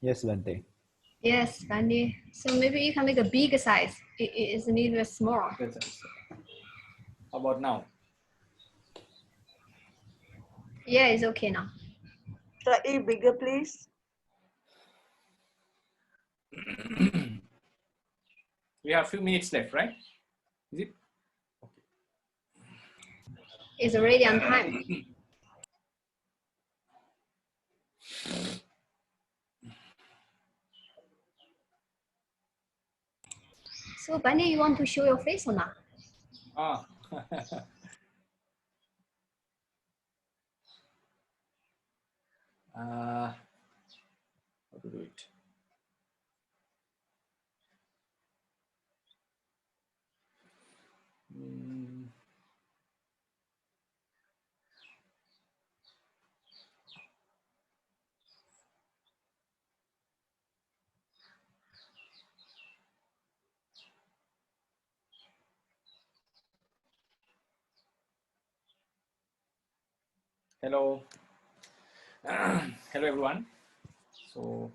Yes, Bhante. Yes, Bhante. So maybe you can make a bigger size. It is a little small. How about now? Yeah, it's okay now. Slightly bigger, please. We have a few minutes left, right? Is it? It's already on time. So Bhante, you want to show your face or not? Ah. How to do it? Hello. Hello, everyone. So,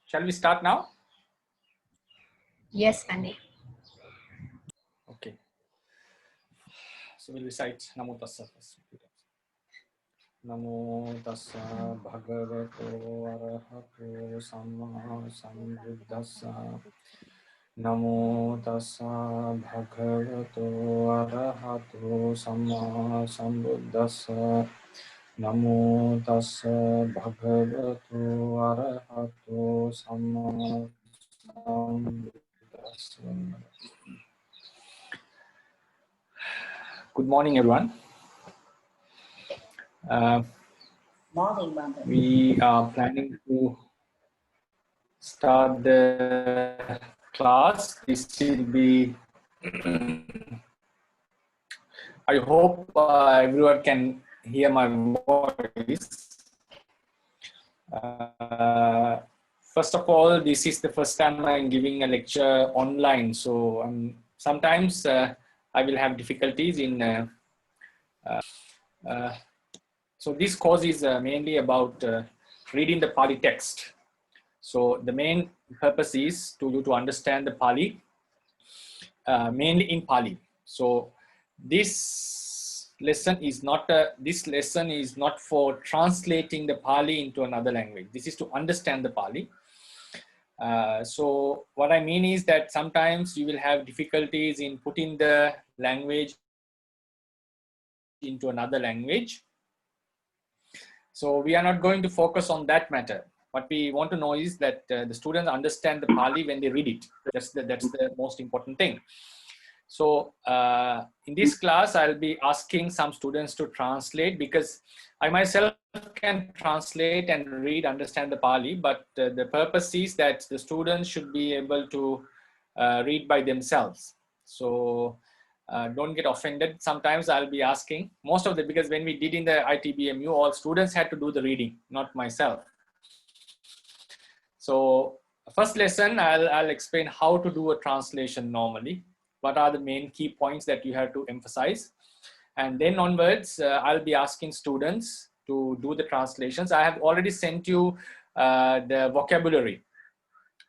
shall we start now? Yes, Bhante. Okay. So we'll recite Namo Tassa first. Namo Tassa Bhagavato Arahato Samma Sambuddhassa. Namo Tassa Bhagavato Arahato Samma Sambuddhassa. Namo Tassa Bhagavato Arahato Samma Sambuddhassa. Good morning, everyone. Morning, Bhante. We are planning to start the class. This will be, I hope everyone can hear my voice. First of all, this is the first time I'm giving a lecture online. So sometimes I will have difficulties in, so this course is mainly about reading the Pāļi text. So the main purpose is to understand the Pāļi, mainly in Pāļi. So this lesson is not for translating the Pāļi into another language. This is to understand the Pāļi. So what I mean is that sometimes you will have difficulties in putting the language into another language. So we are not going to focus on that matter. What we want to know is that the students understand the Pāļi when they read it. That's the most important thing. So in this class, I'll be asking some students to translate, because I myself can translate and read, understand the Pāļi, but the purpose is that the students should be able to read by themselves. So don't get offended. Sometimes I'll be asking because when we did in the ITBMU, all students had to do the reading, not myself. So first lesson, I'll explain how to do a translation normally. What are the main key points that you have to emphasize? And then onwards, I'll be asking students to do the translations. I have already sent you the vocabulary.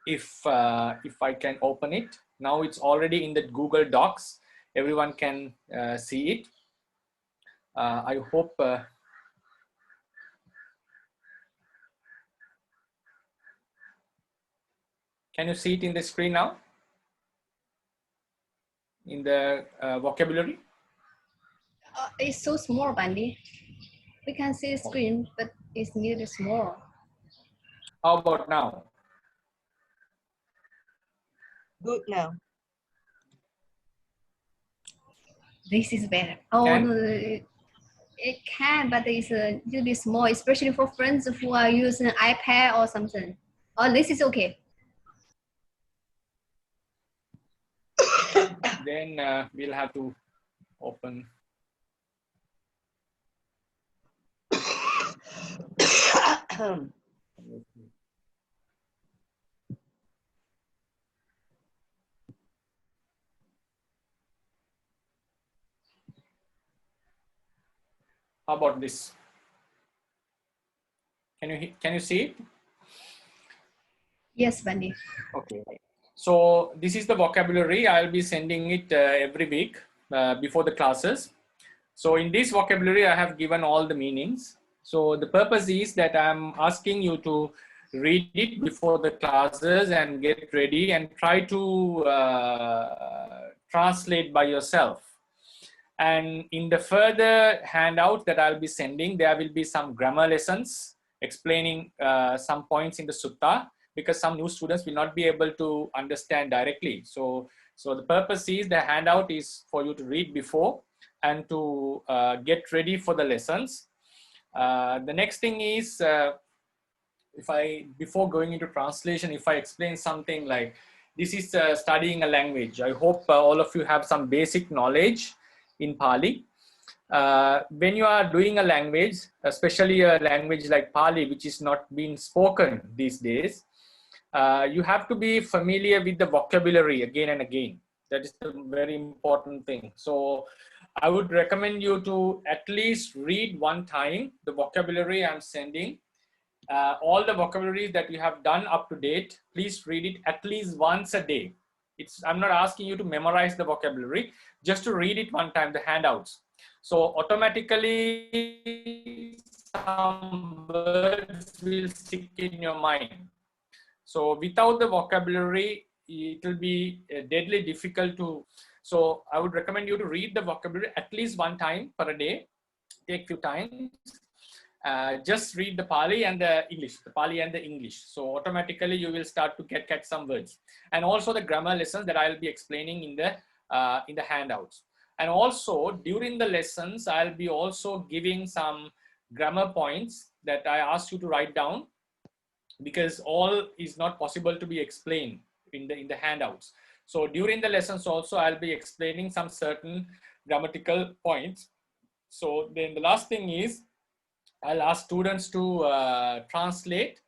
If I can open it. Now it's already in the Google Docs. Everyone can see it. I hope can you see it in the screen now? In the vocabulary? It's so small, Bhante. We can see the screen, but it's really small. How about now? Good now. This is better. Oh, no, it can, but it's a little bit small, especially for friends who are using iPad or something. Oh, this is okay. Then we'll have to open. How about this? Can you see it? Yes, Bhante. Okay. So this is the vocabulary. I'll be sending it every week before the classes. So in this vocabulary, I have given all the meanings. So the purpose is that I'm asking you to read it before the classes and get ready and try to translate by yourself. And in the further handout that I'll be sending, there will be some grammar lessons explaining some points in the sutta, because some new students will not be able to understand directly. So the purpose is the handout is for you to read before and to get ready for the lessons. The next thing is, before going into translation, if I explain something like, this is studying a language. I hope all of you have some basic knowledge in Pāļi. When you are doing a language, especially a language like Pāļi, which is not being spoken these days, you have to be familiar with the vocabulary again and again. That is a very important thing. So I would recommend you to at least read one time the vocabulary I'm sending. All the vocabulary that you have done up to date, please read it at least once a day. I'm not asking you to memorize the vocabulary, just to read it one time, the handouts. So automatically some words will stick in your mind. So without the vocabulary, it will be deadly difficult to. So I would recommend you to read the vocabulary at least one time per day. Take few times. Just read the Pāļi and the English, So automatically you will start to catch some words, and also the grammar lessons that I'll be explaining in the handouts. And also during the lessons, I'll be also giving some grammar points that I asked you to write down, because all is not possible to be explained in the handouts. So during the lessons also, I'll be explaining some certain grammatical points. So then the last thing is, I'll ask students to translate.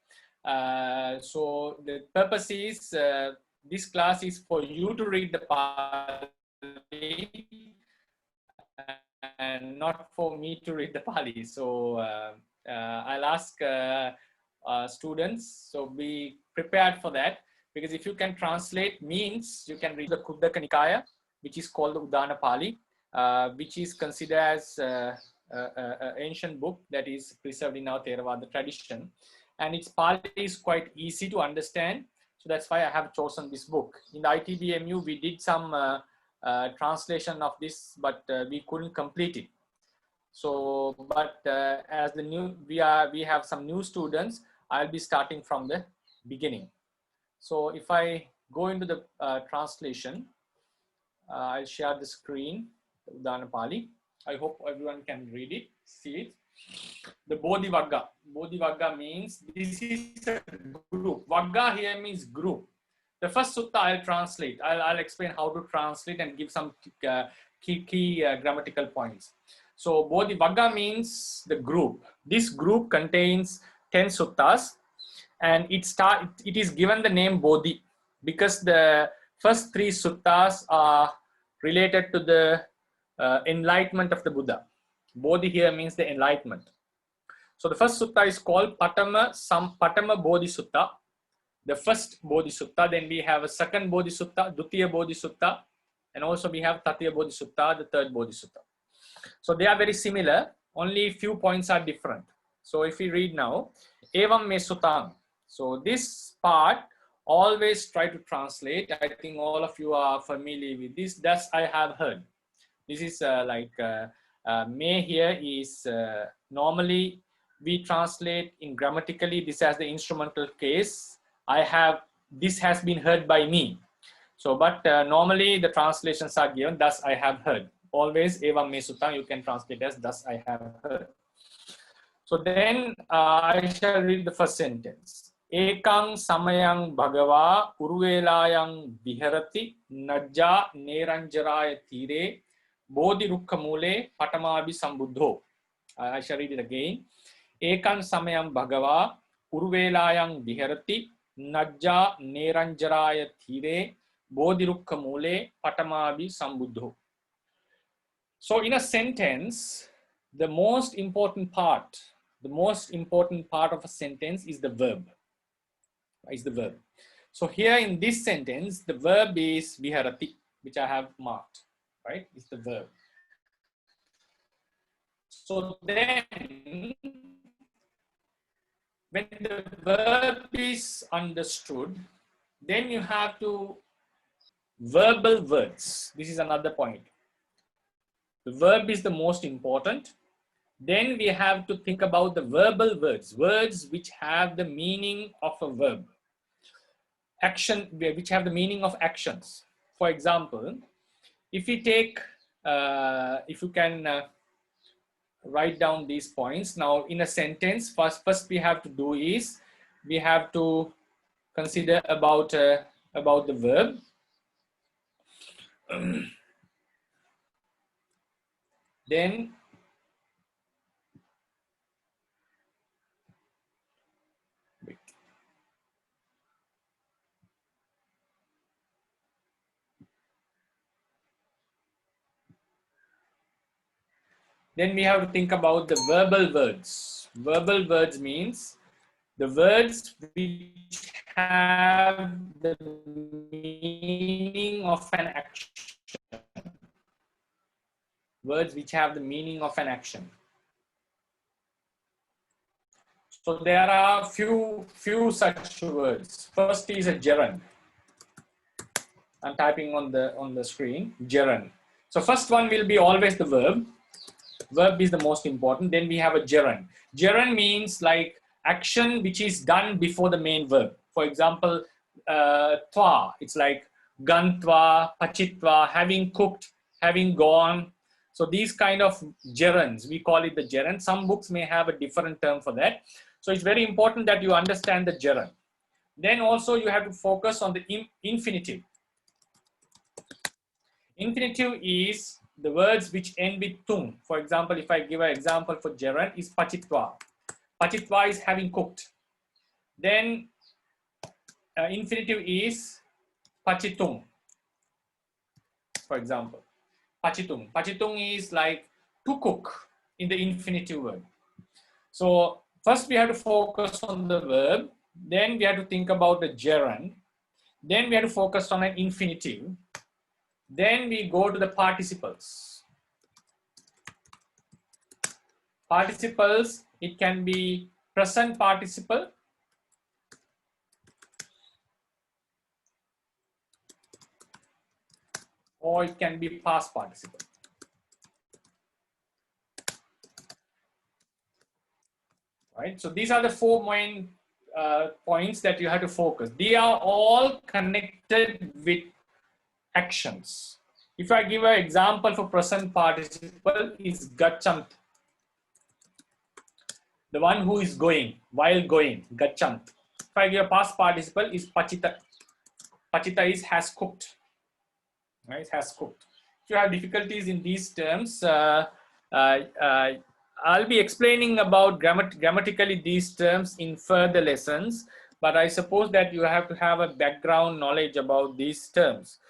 So the purpose is, this class is for you to read the Pāļi and not for me to read the Pāļi. So I'll ask students, so be prepared for that, because if you can translate, means you can read the Khuddaka Nikaya, which is called the Udāna Pāļi, which is considered as an ancient book that is preserved in our Theravada tradition, and its Pāļi is quite easy to understand. So that's why I have chosen this book. In the ITBMU, we did some translation of this, but we couldn't complete it. So, but as we have some new students, I'll be starting from the beginning. So if I go into the translation, I'll share the screen, Udāna Pāļi. I hope everyone can read it, see it. The Bodhi Vagga. Bodhi Vagga means this is a group. Vagga here means group. The first sutta I'll translate. I'll explain how to translate and give some key grammatical points. So Bodhi Vagga means the group. This group contains 10 suttas, and it is given the name Bodhi because the first 3 suttas are related to the enlightenment of the Buddha. Bodhi here means the enlightenment. So the first sutta is called Patama Bodhi Sutta, the first Bodhi Sutta. Then we have a second Bodhi Sutta, Dutiya Bodhi Sutta, and also we have Tatiya Bodhi Sutta, the third Bodhi Sutta. So they are very similar, only few points are different. So if we read now, Evam me sutang. So this part, always try to translate. I think all of you are familiar with this. Thus I have heard. This is may here is normally we translate in grammatically this as the instrumental case. This has been heard by me. So, but normally the translations are given, thus I have heard. Always evam me sutang, you can translate as thus I have heard. So then I shall read the first sentence. Ekang samayang bhagava uruvelayang viharati najja neranjaraya tire bodhi rukkha mule patamabi sambuddho. I shall read it again. Ekang samayang bhagava uruvelayang viharati najja neranjaraya tire bodhi rukkha mule patamabi sambuddho. So in a sentence, the most important part of a sentence is the verb. So here in this sentence, the verb is viharati, which I have marked, right? It's the verb. So then, when the verb is understood, then you have to verbal words. This is another point. The verb is the most important. Then we have to think about the verbal words, words which have the meaning of a verb. Action, which have the meaning of actions. For example, if we take, if you can write down these points. Now in a sentence, first we have to do is, we have to consider about the verb. Then we have to think about the verbal words. Verbal words means the words which have the meaning of an action. Words which have the meaning of an action. So there are few such words. First is a gerund. I'm typing on the screen, gerund. So first one will be always the verb. Verb is the most important. Then we have a gerund. Gerund means like action which is done before the main verb. For example, twa, it's like gantva, pachitva, having cooked, having gone. So these kind of gerunds, we call it the gerund. Some books may have a different term for that. So it's very important that you understand the gerund. Then also you have to focus on the infinitive. Infinitive is the words which end with tung. For example, if I give an example for gerund, is pachitva. Pachitva is having cooked. Then infinitive is pachitung. For example, pachitung. Pachitung is like to cook in the infinitive word. So first we have to focus on the verb. Then we have to think about the gerund. Then we have to focus on an infinitive. Then we go to the participles. Participles, it can be present participle, or it can be past participle. Right? So these are the four main points that you have to focus. They are all connected with actions. If I give an example for present participle, is gachant. The one who is going, while going, gachant. If I give a past participle, is pachita. Pachita is has cooked. Right? Has cooked. If you have difficulties in these terms, I'll be explaining about grammatically these terms in further lessons, but I suppose that you have to have a background knowledge about these terms.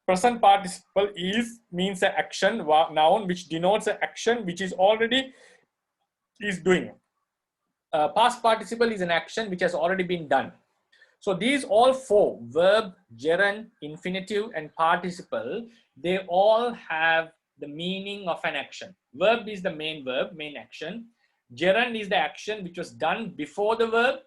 Present participle means an action, noun, which denotes an action which is already doing. Past participle is an action which has already been done. So these all four, verb, gerund, infinitive, and participle, they all have the meaning of an action. Verb is the main verb, main action. Gerund is the action which was done before the verb,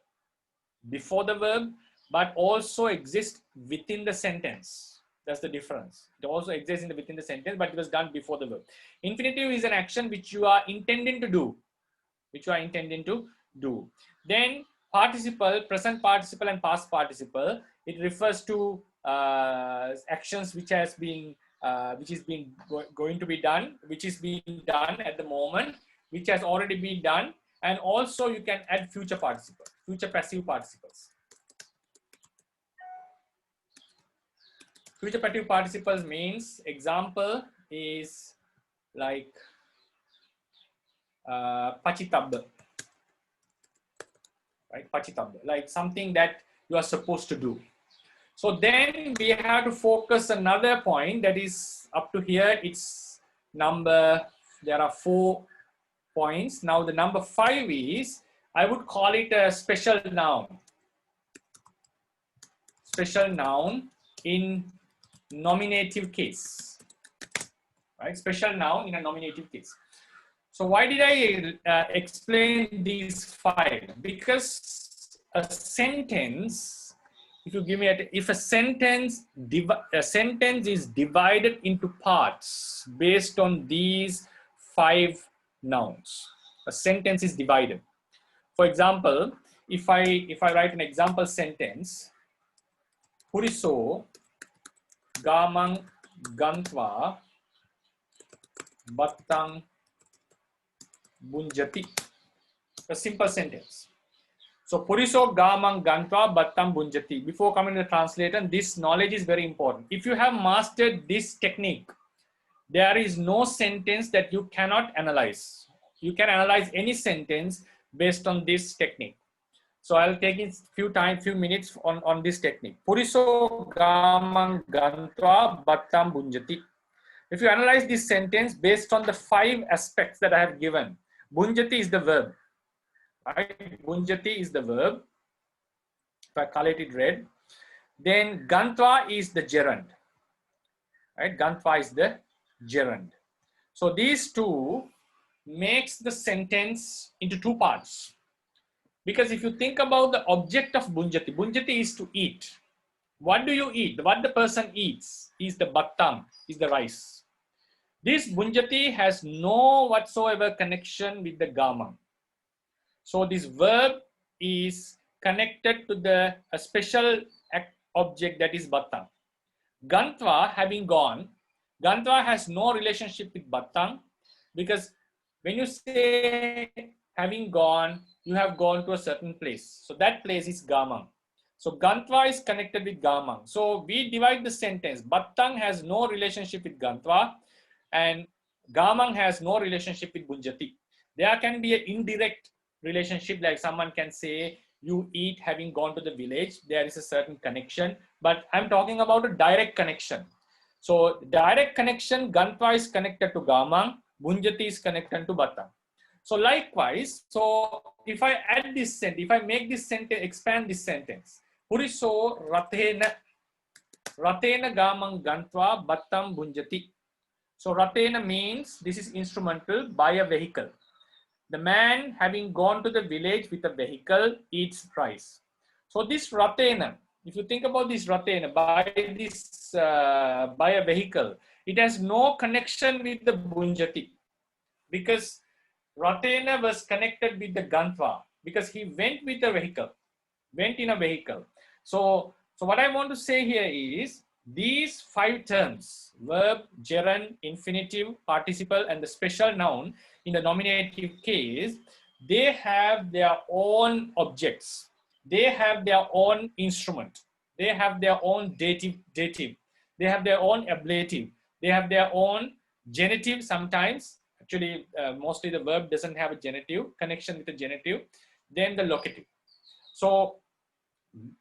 but also exists within the sentence. That's the difference. It also exists within the sentence, but it was done before the verb. Infinitive is an action which you are intending to do. Then participle, present participle and past participle, it refers to actions which has been, going to be done, which is being done at the moment, which has already been done, and also you can add future participle, future passive participles. Future passive participles means, example is like pachitabba, right? Pachitabba, like something that you are supposed to do. So then we have to focus another point that is up to here. It's number, there are four points. Now the number 5 is, I would call it a special noun. Special noun in nominative case. Right? Special noun in a nominative case. So why did I explain these 5? Because a sentence, if you give me if a sentence is divided into parts based on these 5 nouns, a sentence is divided. For example, if I write an example sentence, Puriso gamang gantva battang bunjati. A simple sentence. So Puriso gamang gantva battam bunjati. Before coming to the translator, this knowledge is very important. If you have mastered this technique, there is no sentence that you cannot analyze. You can analyze any sentence based on this technique. So I'll take it few minutes on this technique. Puriso gamang gantva battam bunjati. If you analyze this sentence based on the 5 aspects that I have given, bunjati is the verb. Right? Bunjati is the verb. If I color it red, then gantva is the gerund. Right? Gantva is the gerund. So these 2 makes the sentence into 2 parts. Because if you think about the object of bunjati, bunjati is to eat. What do you eat? What the person eats is the battam, is the rice. This bunjati has no whatsoever connection with the gamang. So this verb is connected to a special object, that is battam. Gantva having gone, gantva has no relationship with battam, because when you say having gone, you have gone to a certain place. So that place is gamang. So gantva is connected with gamang. So we divide the sentence. Battang has no relationship with gantva and gamang has no relationship with bunjati. There can be an indirect relationship, like someone can say you eat having gone to the village. There is a certain connection, but I'm talking about a direct connection. So direct connection, gantva is connected to gamang, bunjati is connected to battang. So likewise, so if I add this sentence, if I make this sentence, expand this sentence, Puriso ratena gamang gantva battam bunjati. So ratena means, this is instrumental, by a vehicle. The man having gone to the village with a vehicle eats rice. So this ratena, if you think about this ratena, by a vehicle, it has no connection with the bunjati, because ratena was connected with the gantva, because he went with a vehicle, went in a vehicle. So what I want to say here is, these 5 terms, verb, gerund, infinitive, participle, and the special noun in the nominative case, they have their own objects. They have their own instrument. They have their own dative. They have their own ablative. They have their own genitive sometimes. Actually, mostly the verb doesn't have a genitive, connection with the genitive. Then the locative. So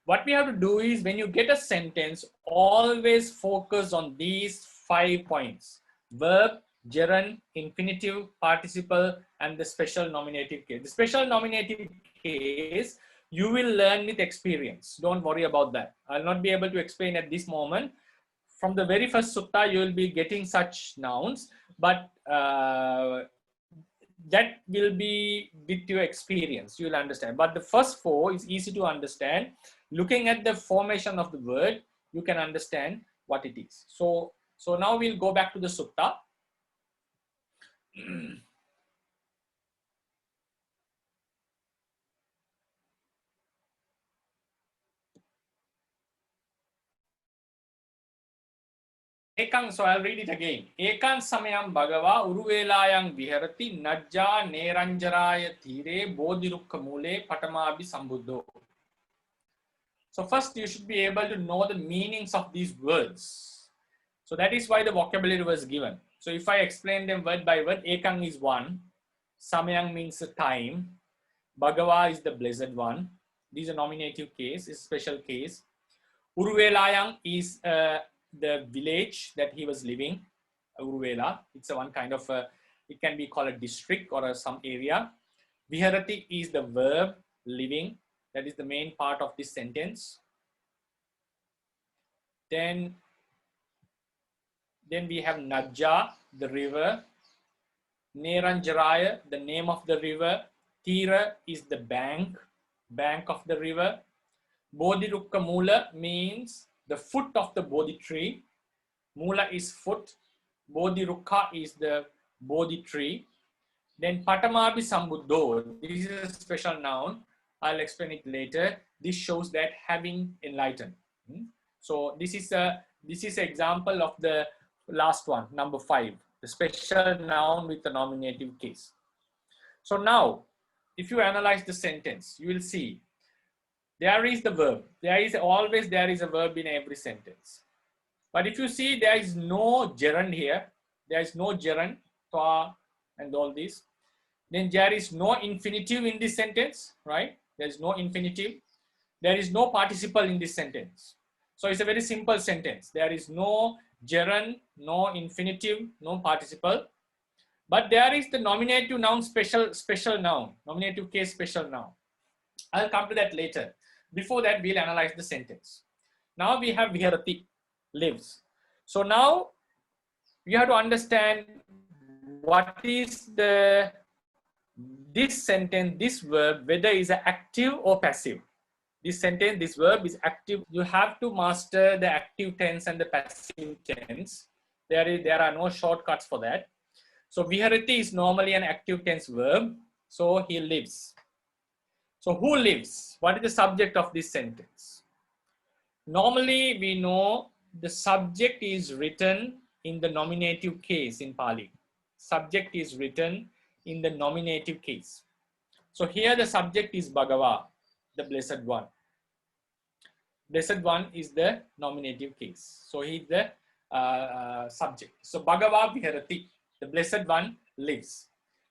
what we have to do is, when you get a sentence, always focus on these 5 points: verb, gerund, infinitive, participle, and the special nominative case. The special nominative case, you will learn with experience. Don't worry about that. I'll not be able to explain at this moment. From the very first sutta, you will be getting such nouns, but that will be with your experience, you will understand. But the first 4 is easy to understand. Looking at the formation of the word, you can understand what it is. So now we'll go back to the sutta. So I'll read it again. Ekan samayam bhagava uruvelayang viharati najja neranjaraya thire bodhirukha mule patamabi sambuddho. So first you should be able to know the meanings of these words. So that is why the vocabulary was given. So if I explain them word by word, ekang is 1, samayang means time, bhagava is the blessed one. These are nominative case, is special case. Uruvelayang is the village that he was living, Uruvela. It's a one kind of It can be called a district or some area. Viharati is the verb living. That is the main part of this sentence. Then we have Najja, the river. Neranjaraya, the name of the river. Tira is the bank of the river. Bodhirukka Mula means the foot of the Bodhi tree. Mula is foot. Bodhirukka is the Bodhi tree. Then Patamabi Sambuddho, this is a special noun. I'll explain it later. This shows that having enlightened. So this is an example of the last one, number 5, the special noun with the nominative case. So now, if you analyze the sentence, you will see there is the verb. There is a verb in every sentence. But if you see, there is no gerund here. There is no gerund, twa, and all this. Then there is no infinitive in this sentence, right? There is no infinitive. There is no participle in this sentence. So it's a very simple sentence. There is no gerund, no infinitive, no participle. But there is the nominative noun, special noun, nominative case special noun. I'll come to that later. Before that, we'll analyze the sentence. Now we have Viharati, lives. So now you have to understand what is this sentence, this verb, whether is active or passive. This sentence, this verb is active. You have to master the active tense and the passive tense. There are no shortcuts for that. So Viharati is normally an active tense verb. So he lives. So who lives? What is the subject of this sentence? Normally we know the subject is written in the nominative case in Pāļi. Subject is written in the nominative case. So here the subject is Bhagava, the Blessed One. Blessed One is the nominative case. So he is the subject. So Bhagava Viharati, the Blessed One lives.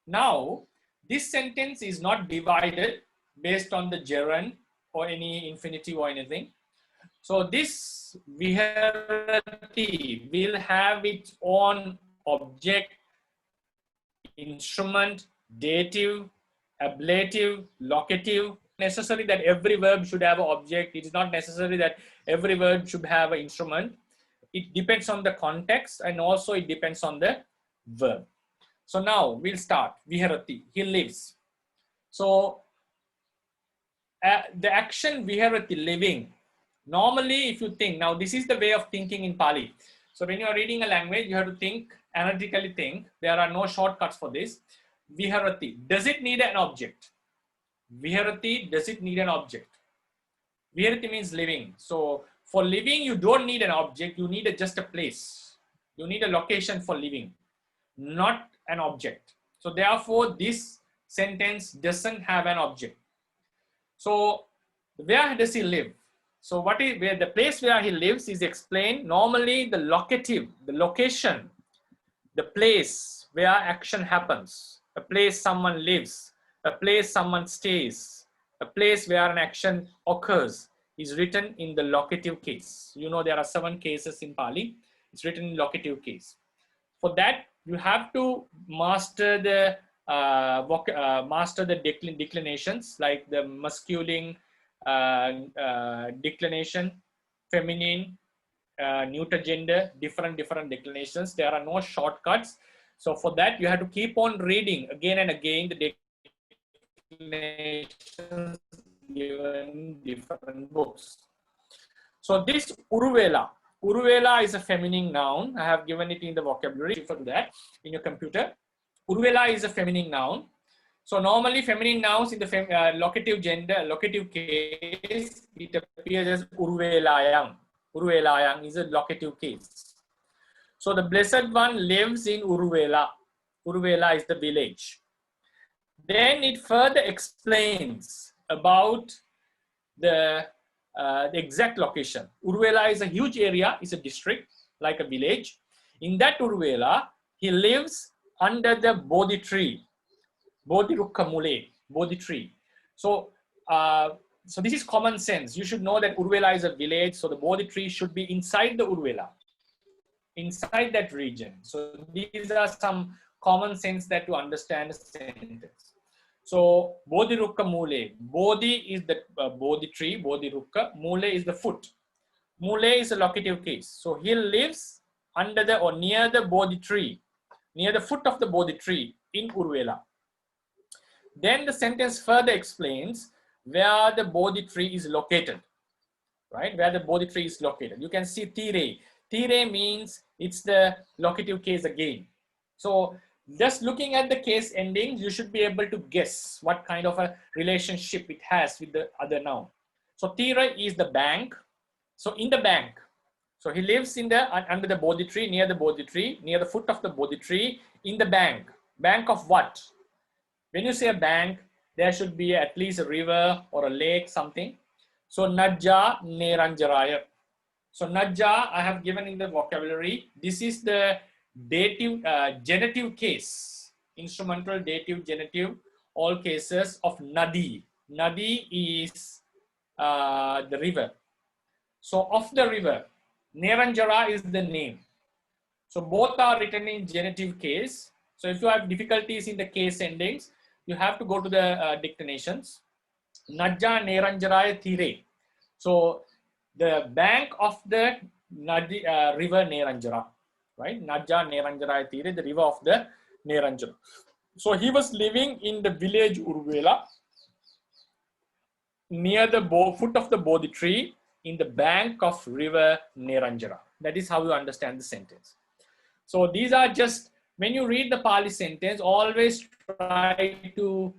Now, this sentence is not divided based on the gerund or any infinitive or anything. So this Viharati will have its own object, instrument, dative, ablative, locative. Necessary that every verb should have an object. It is not necessary that every verb should have an instrument. It depends on the context and also it depends on the verb. So now we'll start. Viharati, he lives. So the action Viharati, living. Normally, if you think, now this is the way of thinking in Pāļi. So when you are reading a language, you have to think, analytically think. There are no shortcuts for this. Viharati, does it need an object? Viharati, does it need an object? Viharati means living. So for living, you don't need an object. You need just a place. You need a location for living, not an object. So therefore, this sentence doesn't have an object. So where does he live? So where the place where he lives is explained. Normally the locative, the location, the place where action happens, a place someone lives, a place someone stays, a place where an action occurs is written in the locative case. You know, there are 7 cases in Pāļi. It's written in locative case. For that, you have to master the declinations, like the masculine declination, feminine, neuter gender, different declinations. There are no shortcuts. So for that, you have to keep on reading again and again the declinations given in different books. So this Uruvela is a feminine noun. I have given it in the vocabulary. Refer to that in your computer. Uruvela is a feminine noun. So normally feminine nouns in the locative case, it appears as Uruvelayang. Uruvelayang is a locative case. So the Blessed One lives in Uruvela. Uruvela is the village. Then it further explains about the exact location. Uruvela is a huge area, it's a district, like a village. In that Uruvela, he lives under the Bodhi tree. Bodhirukka Mule, Bodhi tree. So, so this is common sense. You should know that Uruvela is a village, so the Bodhi tree should be inside the Uruvela, inside that region. So these are some common sense that to understand the sentence. So, Bodhi Rukka Mule. Bodhi is the Bodhi tree, Bodhi Rukka. Mule is the foot. Mule is a locative case. So, he lives under the or near the Bodhi tree, near the foot of the Bodhi tree in Uruvela. Then the sentence further explains where the Bodhi tree is located, right? Where the Bodhi tree is located. You can see Tire. Tire means it's the locative case again. So, just looking at the case endings, you should be able to guess what kind of a relationship it has with the other noun. So Tira is the bank. So in the bank, so he lives in the under the Bodhi tree, near the Bodhi tree, near the foot of the Bodhi tree, in the bank. Bank of what? When you say a bank, there should be at least a river or a lake, something. So Najja Neranjaraya. So Najja, I have given in the vocabulary. This is the dative, genitive case, instrumental, dative, genitive, all cases of Nadi. Nadi is the river. So of the river, Neranjara is the name. So both are written in genitive case. So if you have difficulties in the case endings, you have to go to the declinations. Najja Neranjaraya Tire. So the bank of the Nadi, river Neranjara. Right, Najja Neranjaraya Tire, the river of the Neranjara. So he was living in the village Uruvela, near the foot of the Bodhi tree, in the bank of river Neranjara. That is how you understand the sentence. So these are just, when you read the Pāļi sentence, always try to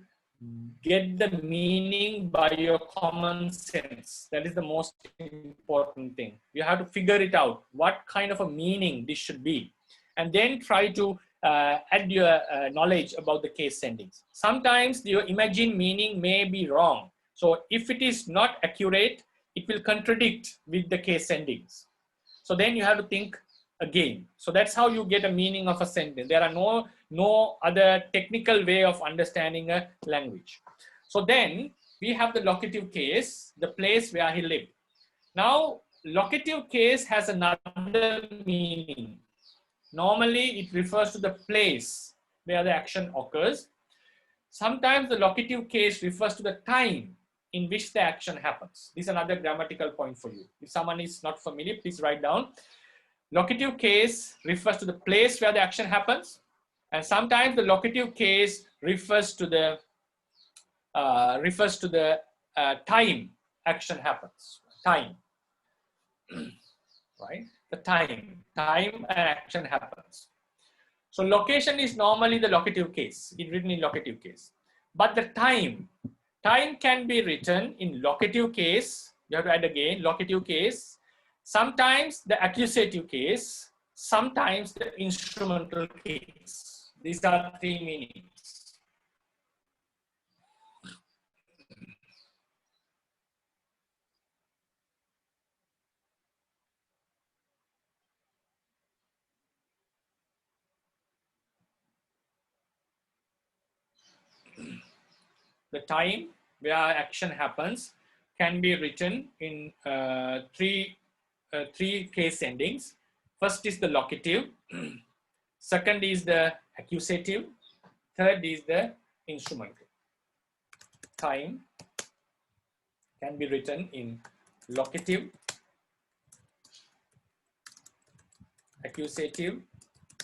get the meaning by your common sense. That is the most important thing. You have to figure it out, what kind of a meaning this should be, and then try to add your knowledge about the case endings. Sometimes your imagined meaning may be wrong. So if it is not accurate, it will contradict with the case endings. So then you have to think again. So that's how you get a meaning of a sentence. There are no other technical way of understanding a language. So then we have the locative case, the place where he lived. Now, locative case has another meaning. Normally, it refers to the place where the action occurs. Sometimes the locative case refers to the time in which the action happens. This is another grammatical point for you. If someone is not familiar, please write down. Locative case refers to the place where the action happens, and sometimes the locative case refers to the time action happens. Time, right? The time and action happens. So location is normally the locative case. It's written in locative case, but the time can be written in locative case. You have to add again locative case. Sometimes the accusative case, sometimes the instrumental case. These are three meanings. The time where action happens can be written in three case endings. First is the locative, second is the accusative, third is the instrumental. Time can be written in locative, accusative,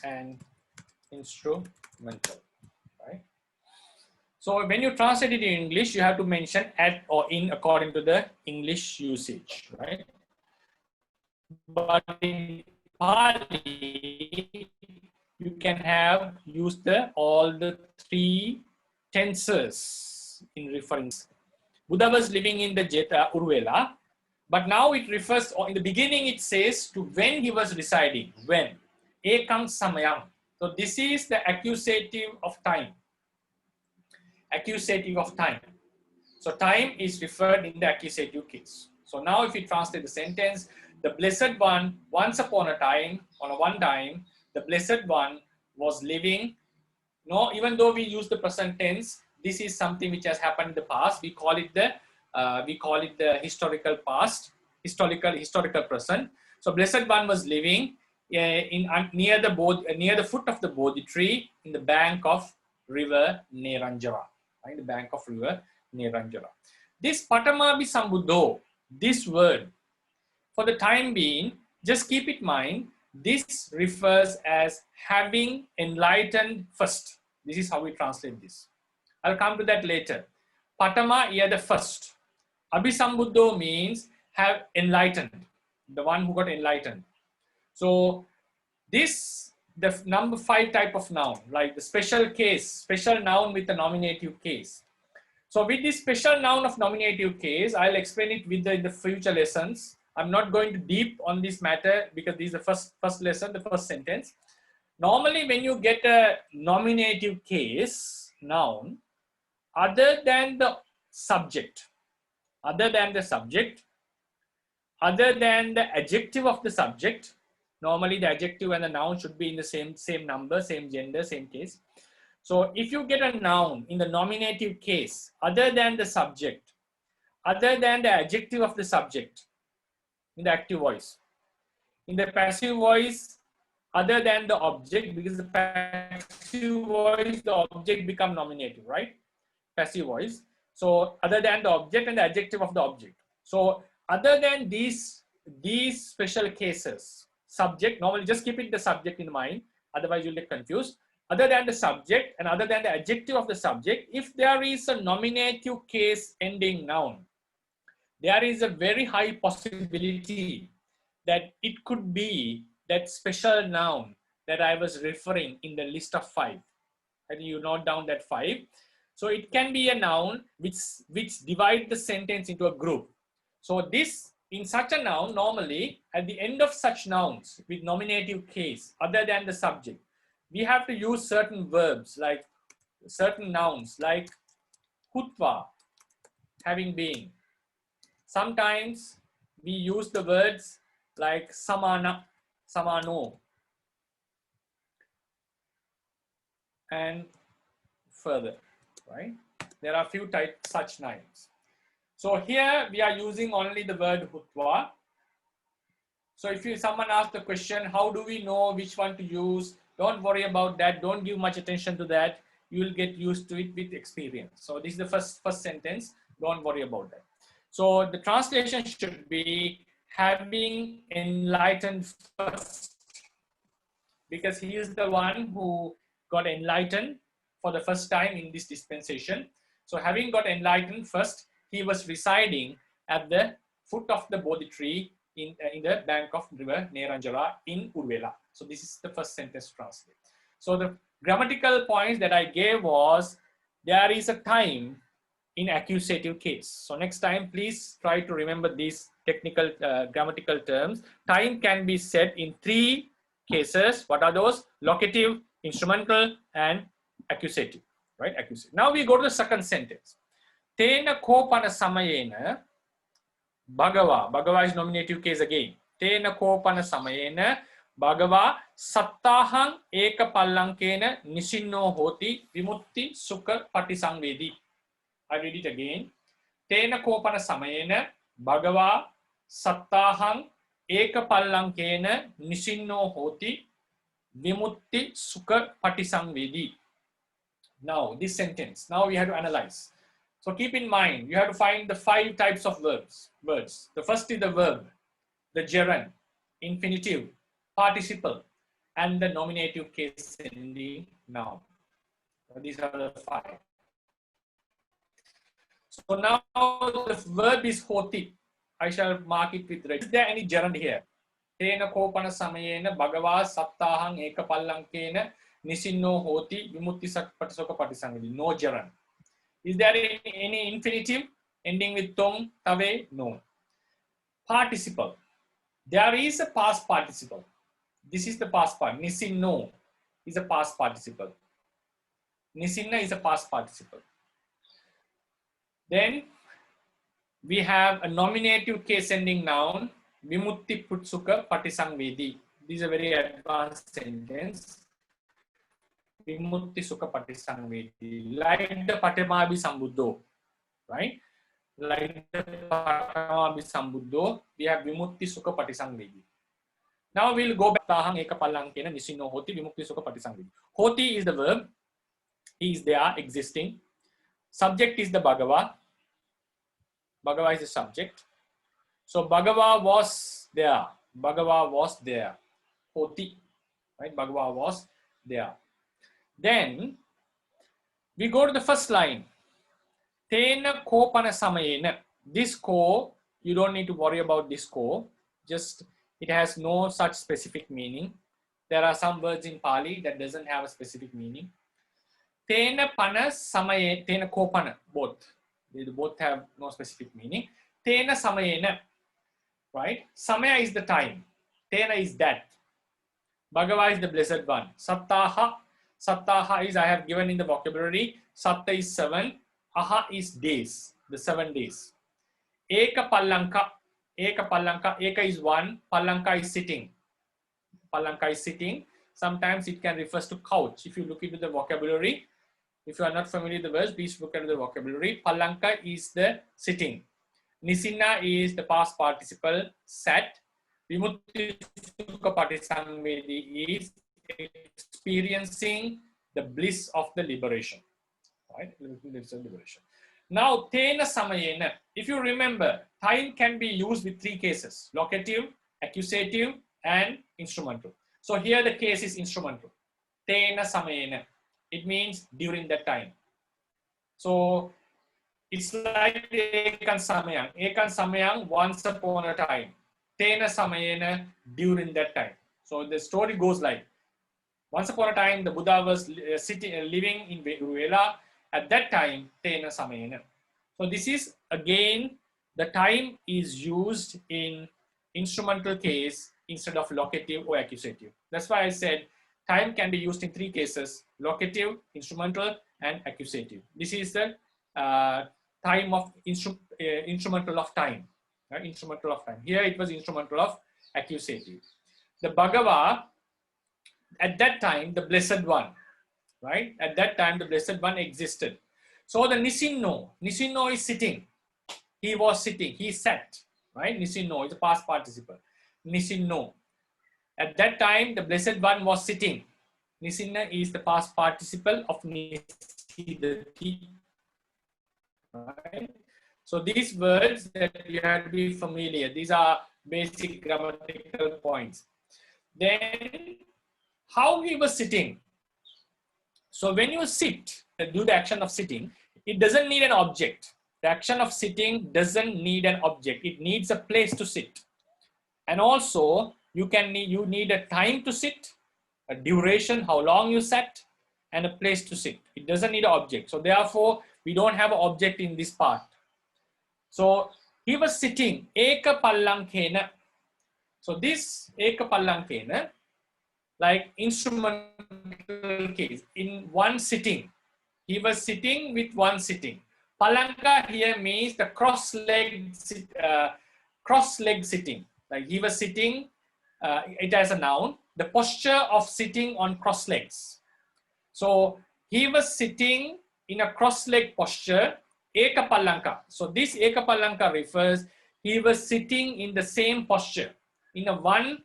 and instrumental. Right? So when you translate it in English, you have to mention at or in according to the English usage, right? But in Pāļi, you can have used all the three tenses in reference. Buddha was living in the Uruvela, but now it refers, or in the beginning it says to when he was residing, when. Ekam samayam. So this is the accusative of time. Accusative of time. So time is referred in the accusative case. So now if you translate the sentence, the Blessed One, once upon a time, one time, the Blessed One was living. No, even though we use the present tense, this is something which has happened in the past. We call it the historical past, historical present. So Blessed One was living near the foot of the Bodhi tree in the bank of river Neranjara. Right? The bank of river Neranjara. This Patamabi Sambuddho, this word, for the time being, just keep it in mind, this refers as having enlightened first. This is how we translate this. I'll come to that later. Patama, here the first. Abhisambuddho means have enlightened, the one who got enlightened. So this, the number 5 type of noun, like the special case, special noun with a nominative case. So with this special noun of nominative case, I'll explain it in the future lessons. I'm not going to deep on this matter because this is the first lesson, the first sentence. Normally, when you get a nominative case noun, other than the subject, other than the adjective of the subject, normally the adjective and the noun should be in the same number, same gender, same case. So if you get a noun in the nominative case, other than the subject, other than the adjective of the subject, in the active voice, in the passive voice, other than the object, because the passive voice, the object become nominative, right? Passive voice. So other than the object and the adjective of the object. So other than these special cases, subject, normally just keep it the subject in mind, otherwise you'll get confused. Other than the subject and other than the adjective of the subject, if there is a nominative case ending noun, there is a very high possibility that it could be that special noun that I was referring in the list of 5. And you note down that 5. So it can be a noun which divide the sentence into a group. So this, in such a noun, normally at the end of such nouns with nominative case, other than the subject, we have to use certain verbs, like certain nouns like hutva, having been. Sometimes we use the words like samana, samano, and further, right? There are a few types such nouns. So here we are using only the word hutva. So if someone asks the question, how do we know which one to use? Don't worry about that. Don't give much attention to that. You will get used to it with experience. So this is the first sentence. Don't worry about that. So the translation should be having enlightened first, because he is the one who got enlightened for the first time in this dispensation. So having got enlightened first, he was residing at the foot of the Bodhi tree in the bank of river Neranjara in Urvela. So this is the first sentence translate. So the grammatical points that I gave was, there is a time in accusative case. So next time, please try to remember these technical grammatical terms. Time can be said in 3 cases. What are those? Locative, instrumental, and accusative, right? Accusative. Now we go to the second sentence. Tena kopana samayena Bhagava. Bhagava is nominative case again. Tena kopana samayena Bhagava sattahang eka pallankena nisinno hoti vimutti sukha patisangvedi. I read it again. Tena kopana samayena Bhagava sattahang eka pallankena nisinno hoti vimutti sukha patisangvedi. Now this sentence, now we have to analyze. So keep in mind, you have to find the 5 types of words. The first is the verb, the gerund, infinitive, participle, and the nominative case ending noun. So these are the 5. So now the verb is hoti. I shall mark it with red. Is there any gerund here? Tena kopana samayena bhagava sattahang eka pallankena nisinno hoti vimutti patisokha patisangvedi. No gerund. Is there any infinitive ending with tong, tave? No. Participle. There is a past participle. This is the past part. Nisinno is a past participle. Nisinna is a past participle. Then we have a nominative case ending noun. Vimutti putsukha patisangvedi. This is a very advanced sentence. Vimutti sukha patisangvedi. Like the Patamabi Sambuddho, right? Like the Patamabi Sambuddho, we have Vimutti sukha patisangvedi. Now we'll go back tahang eka pallankena nisinno hoti vimukti sukha patisangvedi. Hoti is the verb. He is there, existing. Subject is the Bhagava. Bhagava is the subject. So Bhagava was there. Bhagava was there. Hoti. Right? Bhagava was there. Then we go to the first line. Tena kopana samayena. This ko, you don't need to worry about this ko. Just, it has no such specific meaning. There are some words in Pali that doesn't have a specific meaning. Tena pana samaye, tena kopana, both. They both have no specific meaning. Tena samayena, right? Samaya is the time. Tena is that. Bhagava is the blessed one. Sattaha, sattaha is, I have given in the vocabulary. Satta is 7. Aha is days, the 7 days. Eka pallanka, eka pallanka, eka is 1, pallanka is sitting. Pallanka is sitting. Sometimes it can refer to couch. If you look into the vocabulary, if you are not familiar with the words, please look at the vocabulary. Pallanka is the sitting. Nisinna is the past participle, sat. Vimukti sukha patisangvedi is experiencing the bliss of the liberation. Right? Liberation. Now, tena samayena. If you remember, time can be used with 3 cases: locative, accusative, and instrumental. So here the case is instrumental. Tena samayena. It means during that time. So it's like ekan samayang. Ekan samayang, once upon a time. Tena samayena, during that time. So the story goes like, once upon a time, the Buddha was living in Vela. At that time, tena samayena. So this is again, the time is used in instrumental case instead of locative or accusative. That's why I said time can be used in 3 cases: locative, instrumental, and accusative. This is the time of instrumental of time. Right? Instrumental of time. Here it was instrumental of accusative. The Bhagava, at that time, the blessed one. Right? At that time, the blessed one existed. So the nisinno, nisinno is sitting. He was sitting. He sat. Right? Nisinno is a past participle. Nisinno. At that time, the blessed one was sitting. Nisinna is the past participle of nisidati. Right? So these words that you have to be familiar. These are basic grammatical points. Then, how he was sitting. So when you sit, do the action of sitting, it doesn't need an object. The action of sitting doesn't need an object. It needs a place to sit. And also, you need a time to sit, a duration, how long you sat, and a place to sit. It doesn't need an object. So therefore, we don't have an object in this part. So he was sitting, eka pallankena. So this eka pallankena, like instrumental case, in one sitting. He was sitting with one sitting. Palanka here means the cross-leg sitting. Like he was sitting, it as a noun, the posture of sitting on cross legs. So he was sitting in a cross-leg posture, eka palanka. So this eka palanka refers, he was sitting in the same posture, in a one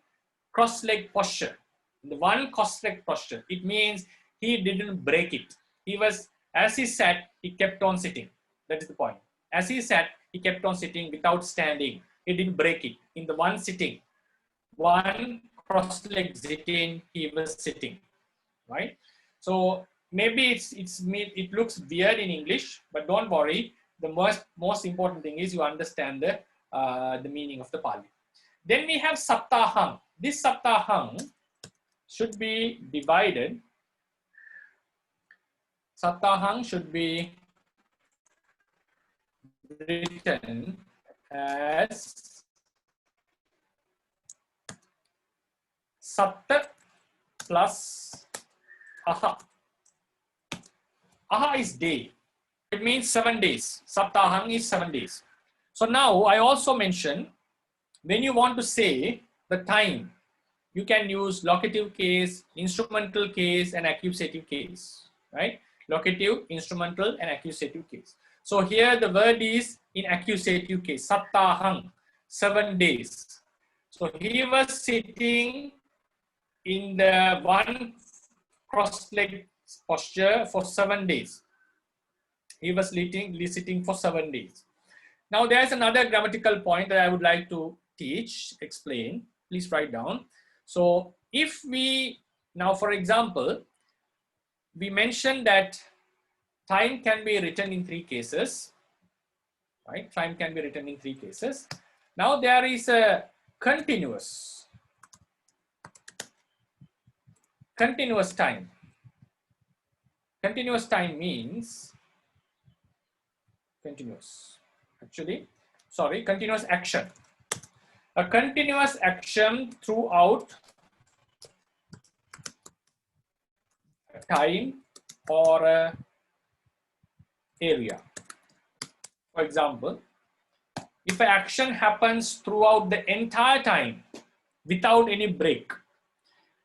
cross-leg posture. The one cross-leg posture. It means he didn't break it. He was, as he sat, he kept on sitting. That is the point. As he sat, he kept on sitting without standing. He didn't break it. In the one sitting, one cross-leg sitting, he was sitting, right? So maybe it looks weird in English, but don't worry. The most important thing is you understand the meaning of the Pali. Then we have Saptahang. This Saptahang should be divided. Saptahang should be written as Sapta plus Aha. Aha is day. It means 7 days. Saptahang is 7 days. So now I also mentioned, when you want to say the time, you can use locative case, instrumental case, and accusative case, right? Locative, instrumental, and accusative case. So here the word is in accusative case, Saptahang, 7 days. So he was sitting in the one cross-legged posture for 7 days. He was sitting for 7 days. Now there's another grammatical point that I would like to explain. Please write down. So if we, now for example, we mentioned that time can be written in 3 cases, right? Time can be written in 3 cases. Now there is a continuous time. Continuous time means continuous action. A continuous action throughout a time or a area. For example, if an action happens throughout the entire time without any break,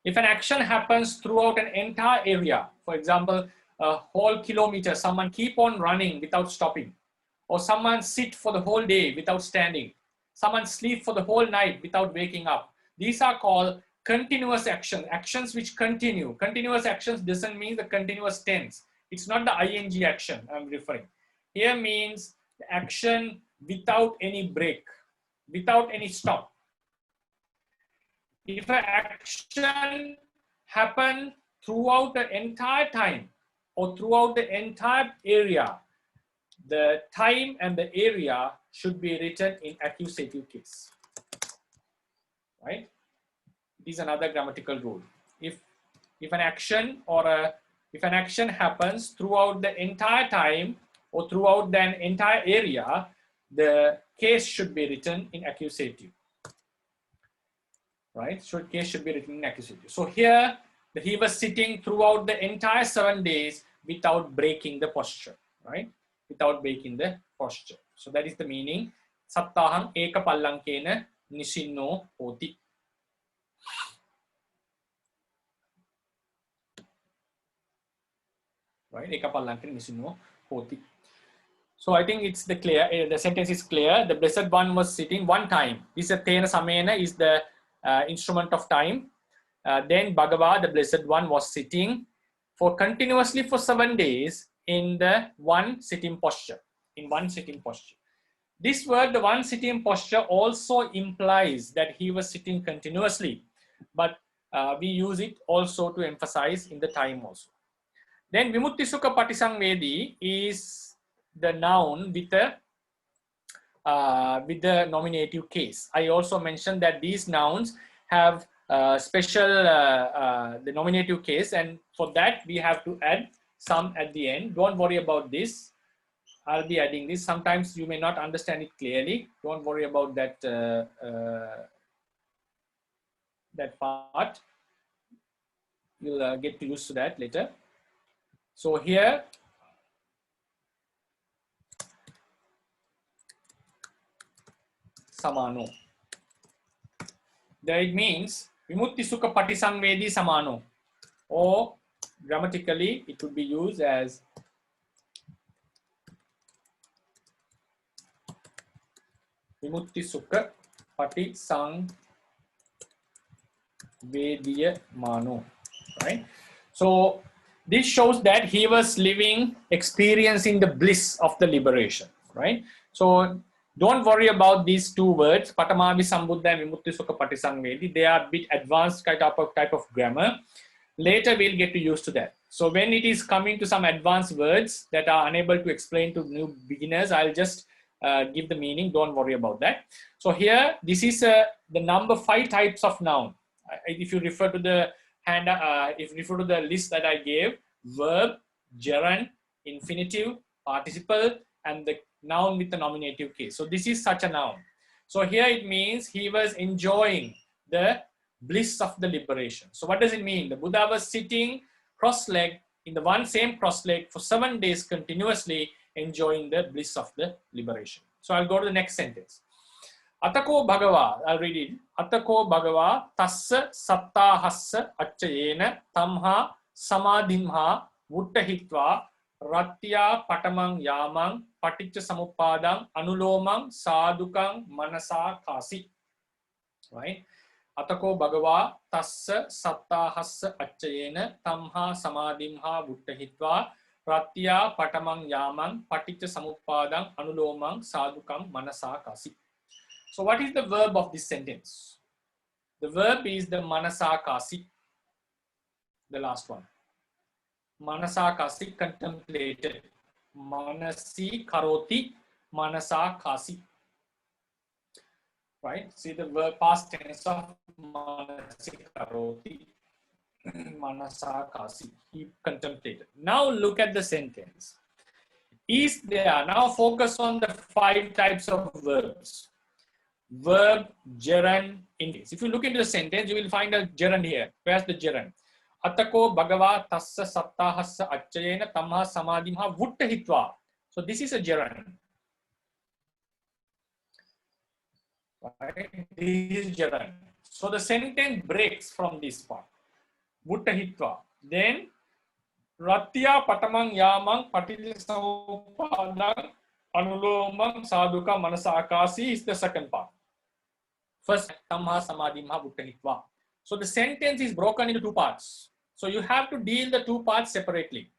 if an action happens throughout an entire area, for example, a whole kilometer, someone keep on running without stopping, or someone sit for the whole day without standing, someone sleep for the whole night without waking up. These are called continuous actions, actions which continue. Continuous actions doesn't mean the continuous tense. It's not the ing action I'm referring. Here means the action without any break, without any stop. If an action happens throughout the entire time or throughout the entire area, the time and the area should be written in accusative case, right? It is another grammatical rule. If an action happens throughout the entire time or throughout the entire area, the case should be written in accusative, right? So case should be written in accusative. So here he was sitting throughout the entire 7 days without breaking the posture, right? Without breaking the posture. So that is the meaning. Sattahang eka pallankena nisinno hoti. Right? Eka pallankena nisinno hoti. So I think it's the sentence is clear. The Blessed One was sitting one time. This Tena Samena is the instrument of time. Then Bhagava, the Blessed One, was sitting continuously for 7 days in the one sitting posture. This word, the one sitting posture, also implies that he was sitting continuously, but we use it also to emphasize in the time also. Then Vimuttisukha Patisangvedi is the noun with the nominative case. I also mentioned that these nouns have special the nominative case, and for that we have to add some at the end. Don't worry about this. I'll be adding this. Sometimes you may not understand it clearly. Don't worry about that that part. You'll get to use to that later. So here, samano. There it means Vimuttisukha Patisangvedi samano, or grammatically it would be used as Vimuttisukha Patisangvediya mano, right? So this shows that he was experiencing the bliss of the liberation, right? So don't worry about these two words, Patamavi Sambuddha and Vimuttisukha Patisangvedi. They are a bit advanced type of grammar. Later we'll get to use to that. So when it is coming to some advanced words that are unable to explain to new beginners, I'll just give the meaning. Don't worry about that. So here, this is the number 5 types of noun. If you refer to the list that I gave: verb, gerund, infinitive, participle, and the noun with the nominative case. So this is such a noun. So here it means he was enjoying the bliss of the liberation. So what does it mean? The Buddha was sitting cross-legged in the same cross-leg for 7 days continuously, enjoying the bliss of the liberation. So I'll go to the next sentence. Atako Bhagava, I'll read it. Atako Bhagava tassa sattahassa achayena tamha samadhimha vuttahitva ratya patamang yamang paticca samuppadang anulomang sadukang manasa kasi. right? Atako Bhagava tassa sattahassa acchayena tamha samadimha vuttahitva pratya patamang yamang paticca samuppadang anulomang sadhukam manasa kasi. So what is the verb of this sentence? The verb is the manasa kasi, the last one. Manasa kasi, contemplated. Manasi karoti, manasa kasi. Right? See the verb past tense of manasi karoti, manasa kasi. He contemplated. Now look at the sentence. Is there, now focus on the 5 types of verbs. Verb, gerund, indices. If you look into the sentence, you will find a gerund here. Where's the gerund? Atako Bhagava tassa sattahassa acchayena tamha samadimha vuttahitva. So this is a gerund. Right? This is gerund. So the sentence breaks from this part. Vuttahitva. Then Ratya patamang yamang paticca samuppadang anulomang sadhuka manasa akasi is the second part. First, tamha samadimha vuttahitva. So the sentence is broken into 2 parts. So you have to deal the 2 parts separately.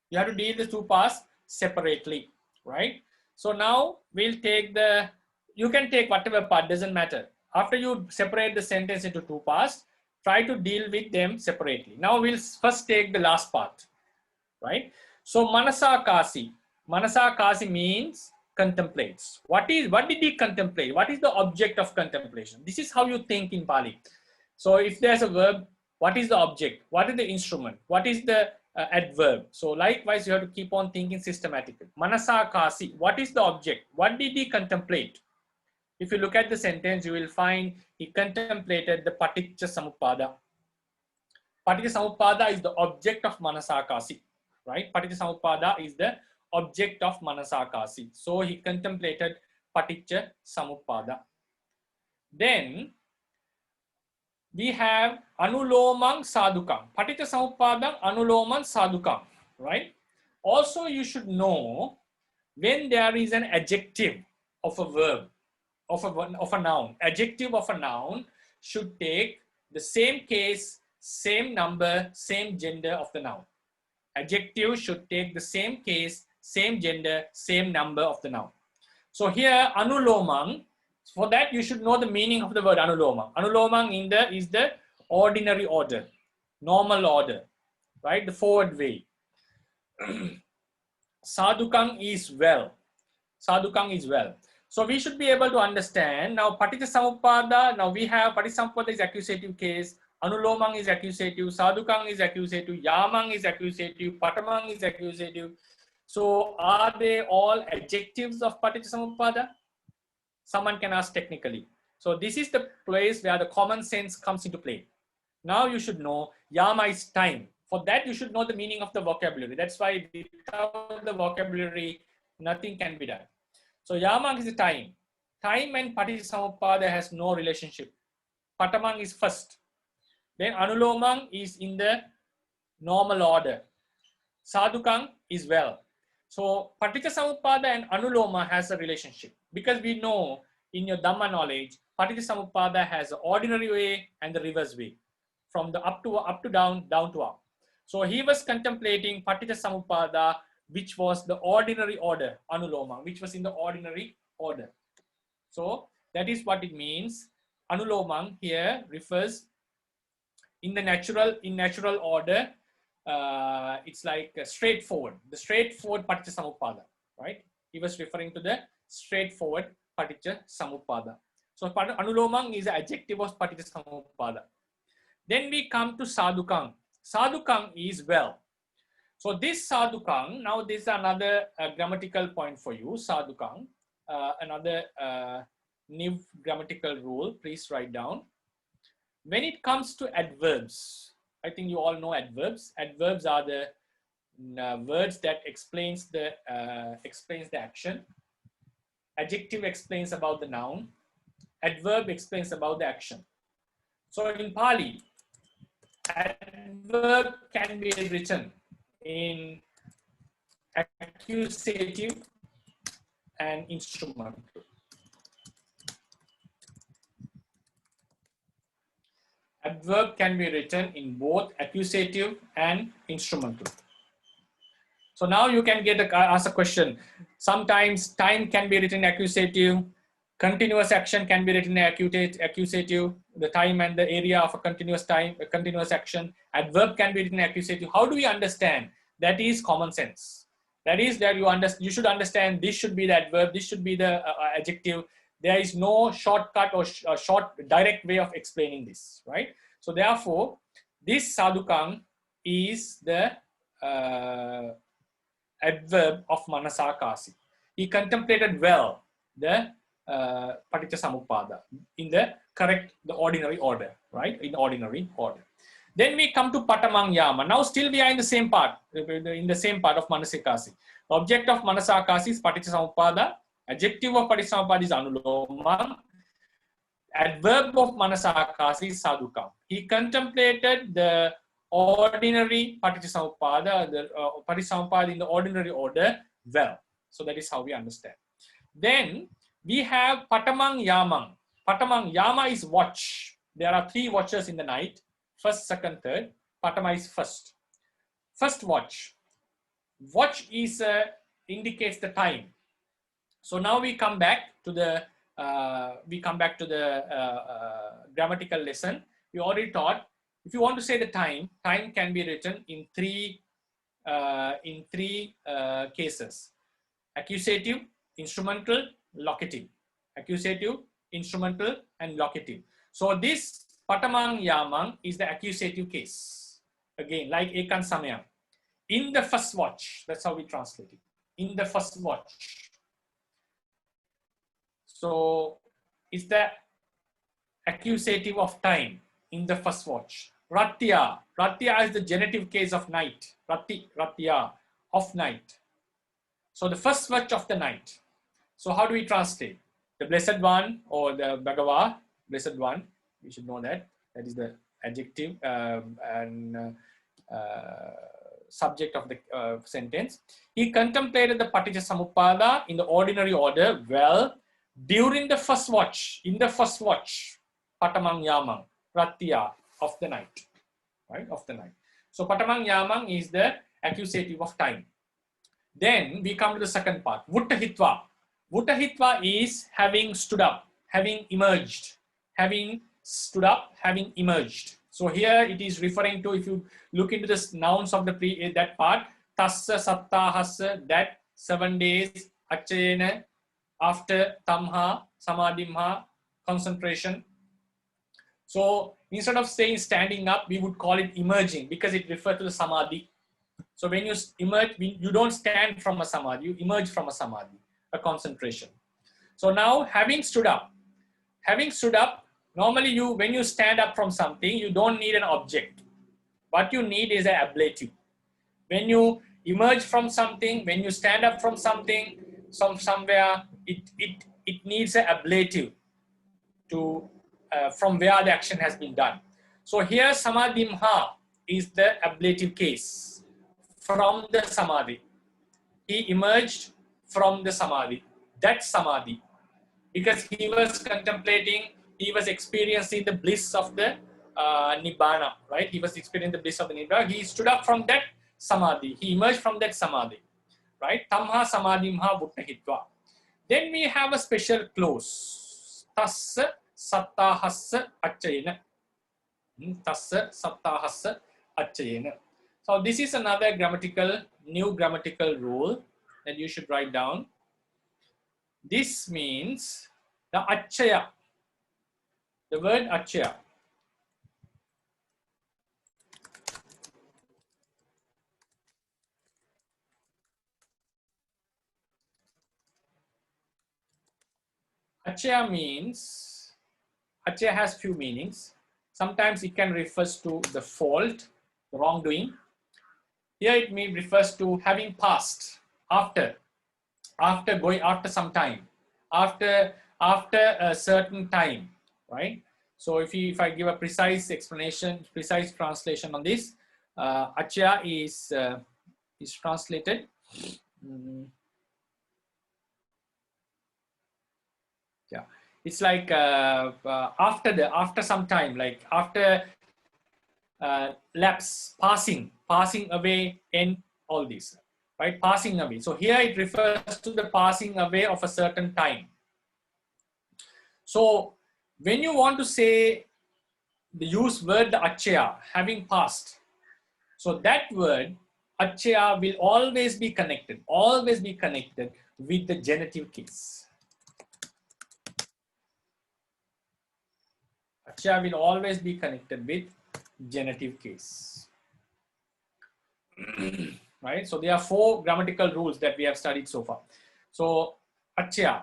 You have to deal the 2 parts separately, right? So now we'll take the, you can take whatever part, doesn't matter. After you separate the sentence into 2 parts, try to deal with them separately. Now we'll first take the last part, right? So manasa kasi. Manasa kasi means contemplates. What did he contemplate? What is the object of contemplation? This is how you think in Pali. So if there's a verb, what is the object? What is the instrument? What is the adverb? So likewise, you have to keep on thinking systematically. Manasa kasi, what is the object? What did he contemplate? If you look at the sentence, you will find he contemplated the paticca samuppada. Paticca samuppada is the object of manasa kasi, right? Paticca samuppada is the object of manasa kasi. So he contemplated paticca samuppada. Then we have anulomang sadhukam. Paticca samuppadang anulomang sadhukam, right? Also, you should know when there is an adjective of a verb, of a noun. Adjective of a noun should take the same case, same number, same gender of the noun. Adjective should take the same case, same gender, same number of the noun. So here anulomang, for that you should know the meaning of the word anulomang. Anulomang is the ordinary order, normal order, right? The forward way. Sadhukang is well. Sadhukang is well. So we should be able to understand now paticca samuppada. Now we have paticca samuppada is accusative case, anulomang is accusative, sadhukang is accusative, yamang is accusative, patamang is accusative. So are they all adjectives of paticca samuppada? Someone can ask technically. So this is the place where the common sense comes into play. Now you should know yama is time. For that you should know the meaning of the vocabulary. That's why without the vocabulary, nothing can be done. So yamang is the time. Time and paticca samuppada has no relationship. Patamang is first. Then anulomang is in the normal order. Sadhukang is well. So paticca samuppada and anuloma has a relationship because we know in your Dhamma knowledge, paticca samuppada has the ordinary way and the reverse way, from the up to down, down to up. So he was contemplating paticca samuppada, which was the ordinary order, anuloma, which was in the ordinary order. So that is what it means. Anulomang here refers in the natural order. It's like straightforward, the straightforward paticca samuppada, right? He was referring to the straightforward paticca samuppada. So anulomang is the adjective of paticca samuppada. Then we come to sadhukang. Sadhukang is well. So this sadhukang, now this is another grammatical point for you. Sadhukang, another new grammatical rule, please write down. When it comes to adverbs, I think you all know adverbs. Adverbs are the words that explains the action. Adjective explains about the noun. Adverb explains about the action. So in Pali, adverb can be written in accusative and instrumental. adverb can be written in both accusative and instrumental. So now you can ask a question. Sometimes time can be written accusative, continuous action can be written accusative, the time and the area of a continuous action. Adverb can be written accusative. How do we understand? That is common sense. That is that you should understand this should be the adverb, this should be the adjective. There is no shortcut or short direct way of explaining this, right? So therefore, this sadukang is the adverb of manasakasi. He contemplated well the paticca in the ordinary order, right? In ordinary order. Then we come to patamang yama. Now still we are in the same part of manasikasi. Object of manasakasi is paticca. Adjective of paticca is anulomang. Adverb of manasakasi is sadukam. He contemplated the ordinary paticca, the paticca in the ordinary order well. So that is how we understand. Then we have patamang yamang. Patamang yama is watch. There are 3 watches in the night. First, second, third. Patama is first. First watch. Watch is indicates the time. So now we come back to the grammatical lesson. We already taught. If you want to say the time can be written in three cases: accusative, instrumental, locative. Accusative, instrumental, and locative. So this patamang yamang is the accusative case. Again, like ekan samayam. In the first watch, that's how we translate it. In the first watch. So it's the accusative of time in the first watch. Ratya. Ratya is the genitive case of night. Ratya, of night. So the first watch of the night. So how do we translate? The Blessed One or the Bhagava, Blessed One, we should know that. That is the adjective and subject of the sentence. He contemplated the paticca in the ordinary order well during the first watch. In the first watch, patamang yamang, ratya, of the night, right? Of the night. So patamang yamang is the accusative of time. Then we come to the second part, vuttahitva. Vuttahitva is having stood up, having emerged, having stood up, having emerged. So here it is referring to, if you look into the nouns of the that part, tassa sattahassa, that 7 days, achayena, after tamha, samadhimha, concentration. So instead of saying standing up, we would call it emerging because it refers to the samadhi. So when you emerge, you don't stand from a samadhi, you emerge from a samadhi, a concentration. So now having stood up, normally when you stand up from something, you don't need an object. What you need is an ablative. When you emerge from something, when you stand up from something, somewhere, it needs an ablative to from where the action has been done. So here samadhimha is the ablative case from the samadhi. He emerged from the samadhi, that samadhi, because he was contemplating, he was experiencing the bliss of the nibbana, right? He was experiencing the bliss of the nibbana. He stood up from that samadhi. He emerged from that samadhi, right? Tamha samadhimha vuttahitva. Then we have a special clause. Tassa sattahassa achayena. Tassa sattahassa achayena. So this is another new grammatical rule that you should write down. This means the achaya, the word achaya. Achaya means, achaya has few meanings. Sometimes it can refers to the fault, the wrongdoing. Here it refers to having passed, after some time, after a certain time, right? So if I give a precise explanation, precise translation on this, achaya is translated. Yeah, it's like after some time, like after lapse, passing away, and all these, right? Passing away. So here it refers to the passing away of a certain time. So when you want to say the use word achya, having passed, so that word achya will always be connected with the genitive case. Achya will always be connected with genitive case. Right? So there are 4 grammatical rules that we have studied so far. So achya.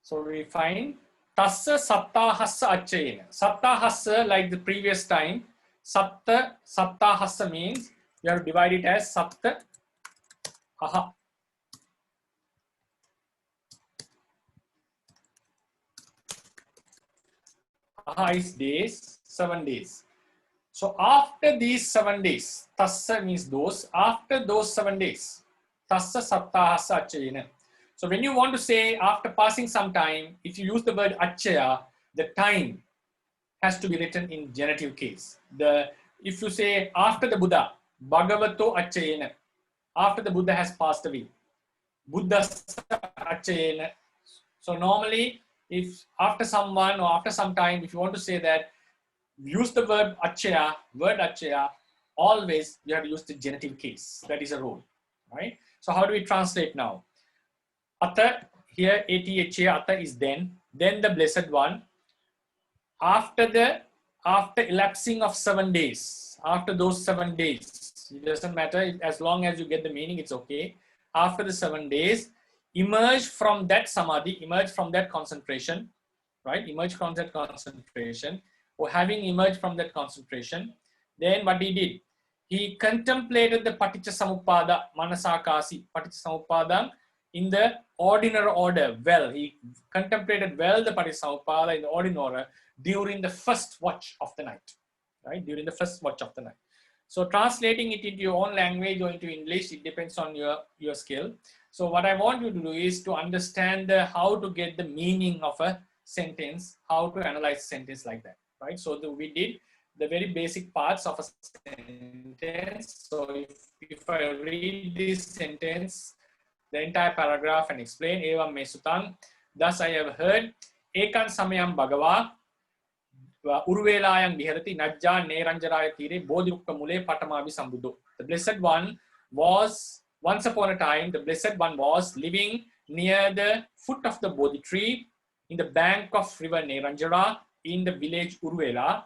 So we find tassa sattahassa achayena. Sattahassa, like the previous time, sattahassa means you have to divide it as satta aha. Aha is days, 7 days. So after these 7 days, tassa means those, after those 7 days, tassa sattahassa achayena. So when you want to say after passing some time, if you use the word achaya, the time has to be written in genitive case. If you say after the Buddha, Bhagavato achayena, after the Buddha has passed away, Buddhassa achayena. So normally, if after someone or after some time, if you want to say that, use the word achaya, always you have to use the genitive case. That is a rule, right? So how do we translate now? Atha, here ATHA, Atha is then the Blessed One. After elapsing of 7 days, after those 7 days, it doesn't matter, as long as you get the meaning, it's okay. After the 7 days, emerge from that samadhi, emerge from that concentration, right? Emerge from that concentration, or having emerged from that concentration, then what he did? He contemplated the Paticca Samuppada, Manasakasi, Paticca Samuppada in the ordinary order. Well, he contemplated well the Paticca Samuppada in the ordinary order during the first watch of the night, right? During the first watch of the night. So translating it into your own language or into English, it depends on your skill. So what I want you to do is to understand how to get the meaning of a sentence, how to analyze a sentence like that, right? So we did the very basic parts of a sentence. So if I read this sentence, the entire paragraph and explain, evam me sutang, thus I have heard, ekan samayam bhagava, Urvelayang viharati najja neranjaraya tire bodhirukka mule patamavi sambuddho. The Blessed One was, once upon a time, the Blessed One was living near the foot of the Bodhi tree in the bank of river Neranjara in the village Urvela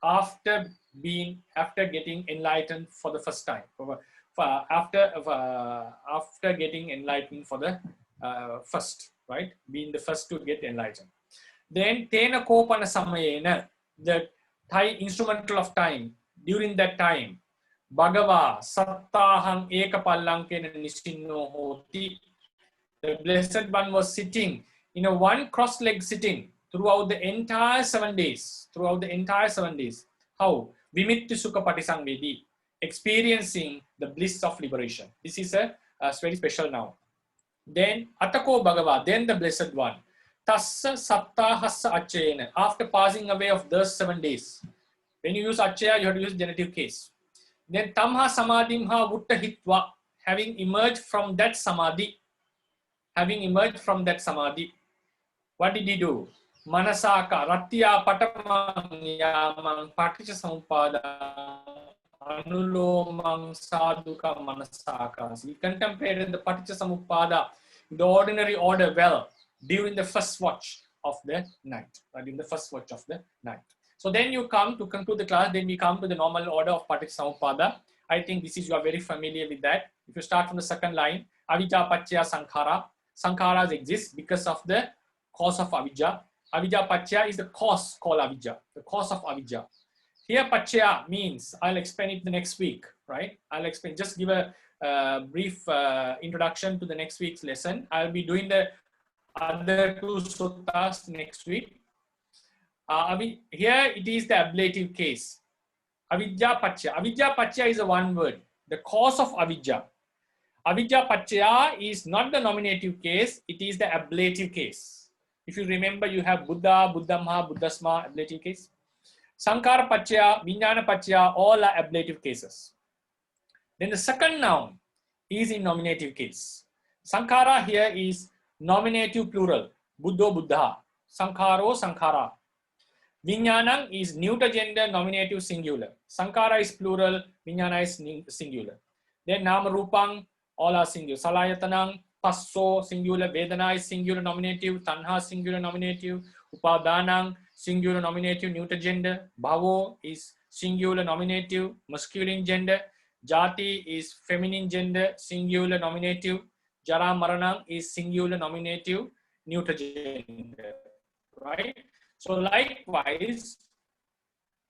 after getting enlightened for the first time. After getting enlightened for the first, right? Being the first to get enlightened. Then Tena Kopana Samayena, the Thai instrumental of time, during that time, Bhagava Sattahang Ekapalankena Nisinno Hoti, the Blessed One was sitting in a one cross-leg sitting throughout the entire 7 days. Throughout the entire 7 days. How? Vimittu Sukha Patisangvedi, experiencing the bliss of liberation. This is a very special now. Then Atako Bhagava, then the Blessed One. Tassa sattahassa achayena, after passing away of those 7 days. When you use achaya, you have to use genitive case. Then tamha samadhimha vuttahitva, having emerged from that samadhi. What did he do? Manasaka ratya patamang yamang paticca samuppada anulomang sadhuka manasaka. He contemplated the Paticca Samuppada in the ordinary order well during the first watch of the night. During the first watch of the night. So then you come to conclude the class, then we come to the normal order of Paticca Samuppada. I think you are very familiar with that. If you start from the second line, Avijja Paccaya Sankhara. Sankharas exist because of the cause of Avijja. Avijja Paccaya is the cause called Avijja, the cause of Avijja. Here Paccaya means, I'll explain it the next week, right? I'll explain, just give a brief introduction to the next week's lesson. I'll be doing the other 2 suttas next week. Here it is the ablative case. Avijja Paccaya. Avijja Paccaya is a one word, the cause of Avijja. Avidya Pachya is not the nominative case, it is the ablative case. If you remember, you have Buddha, Buddhamha, Buddhasma, ablative case. Sankara Pachya, Vijnana Pachya, all are ablative cases. Then the second noun is in nominative case. Sankara here is nominative plural, Buddho, Buddha, Sankharo, Sankhara. Vijnanam is neuter gender nominative singular. Sankara is plural, Vijnana is singular. Then Nama Rupang, all are singular. Salayatanang, Passo, singular. Vedana is singular nominative. Tanha, singular nominative. Upadanang, singular nominative, neuter gender. Bhavo is singular nominative, masculine gender. Jati is feminine gender, singular nominative. Jara Maranang is singular nominative, neuter gender. Right? So likewise,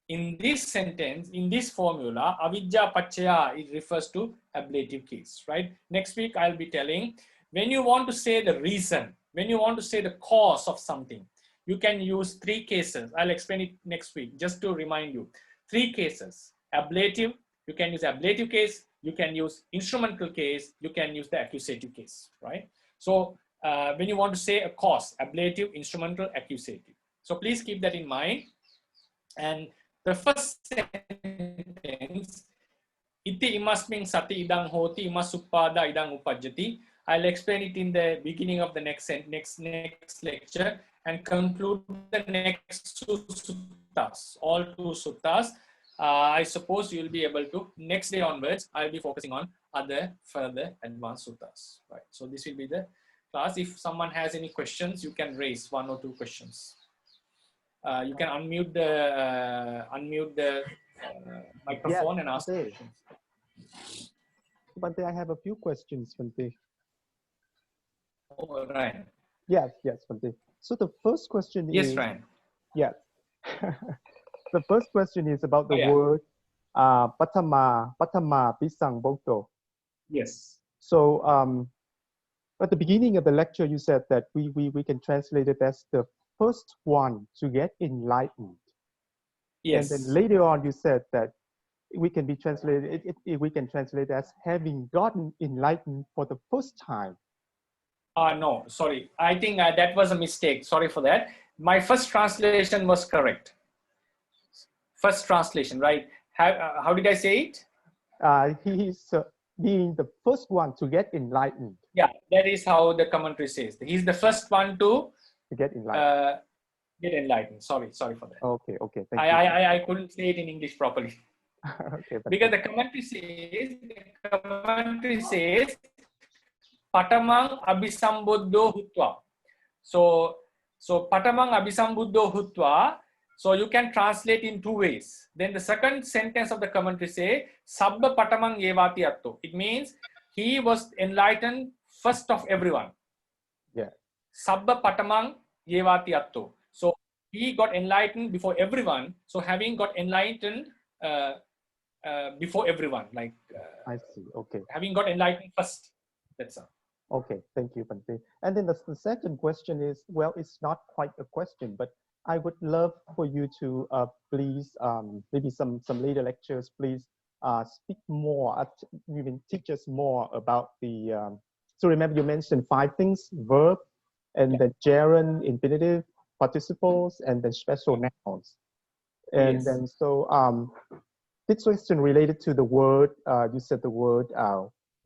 in this sentence, in this formula, avidya pachaya, it refers to ablative case, right? Next week, I'll be telling, when you want to say the reason, when you want to say the cause of something, you can use three cases. I'll explain it next week, just to remind you. Three cases: ablative, you can use ablative case, you can use instrumental case, you can use the accusative case, right? So when you want to say a cause, ablative, instrumental, accusative. So please keep that in mind. And the first sentence, iti imasming sati idang hoti imasupada idang upajjati. I'll explain it in the beginning of the next lecture and conclude the next two suttas, all two suttas. I suppose you'll be able to, next day onwards, I'll be focusing on other further advanced suttas, right? So this will be the class. If someone has any questions, you can raise one or two questions. You can unmute the microphone and ask questions. Bhante, I have a few questions, Bhante. Oh, Ryan. Yes, Bhante. So the first question is... Yes, Ryan. Yes. The first question is about the word patama pisang bokto. Yes. So at the beginning of the lecture, you said that we can translate it as the first one to get enlightened. Yes. And then later on, you said that we can be translated. We can translate as having gotten enlightened for the first time. No, sorry. I think that was a mistake. Sorry for that. My first translation was correct. First translation, right? How did I say it? He is being the first one to get enlightened. Yeah, that is how the commentary says. He's the first one to get enlightened. Get enlightened. Sorry for that. Okay. Thank you. I couldn't say it in English properly. Okay, because the commentary says patamang abhisambuddho hutva. So patamang abhisambuddho hutva. So you can translate in two ways. Then the second sentence of the commentary say sabba patamang yevati atto. It means he was enlightened first of everyone. Yeah. Sabba patamang yevati atto. So he got enlightened before everyone. So having got enlightened before everyone, like I see. Okay. Having got enlightened first. That's all. Okay, thank you, Bhante. And then the second question is, well, it's not quite a question, but I would love for you to please, maybe some later lectures, please speak more, even teach us more about the, so remember you mentioned 5 things: verb, and then gerund, infinitive, participles, and then special nouns. And then so this question related to the word, you said the word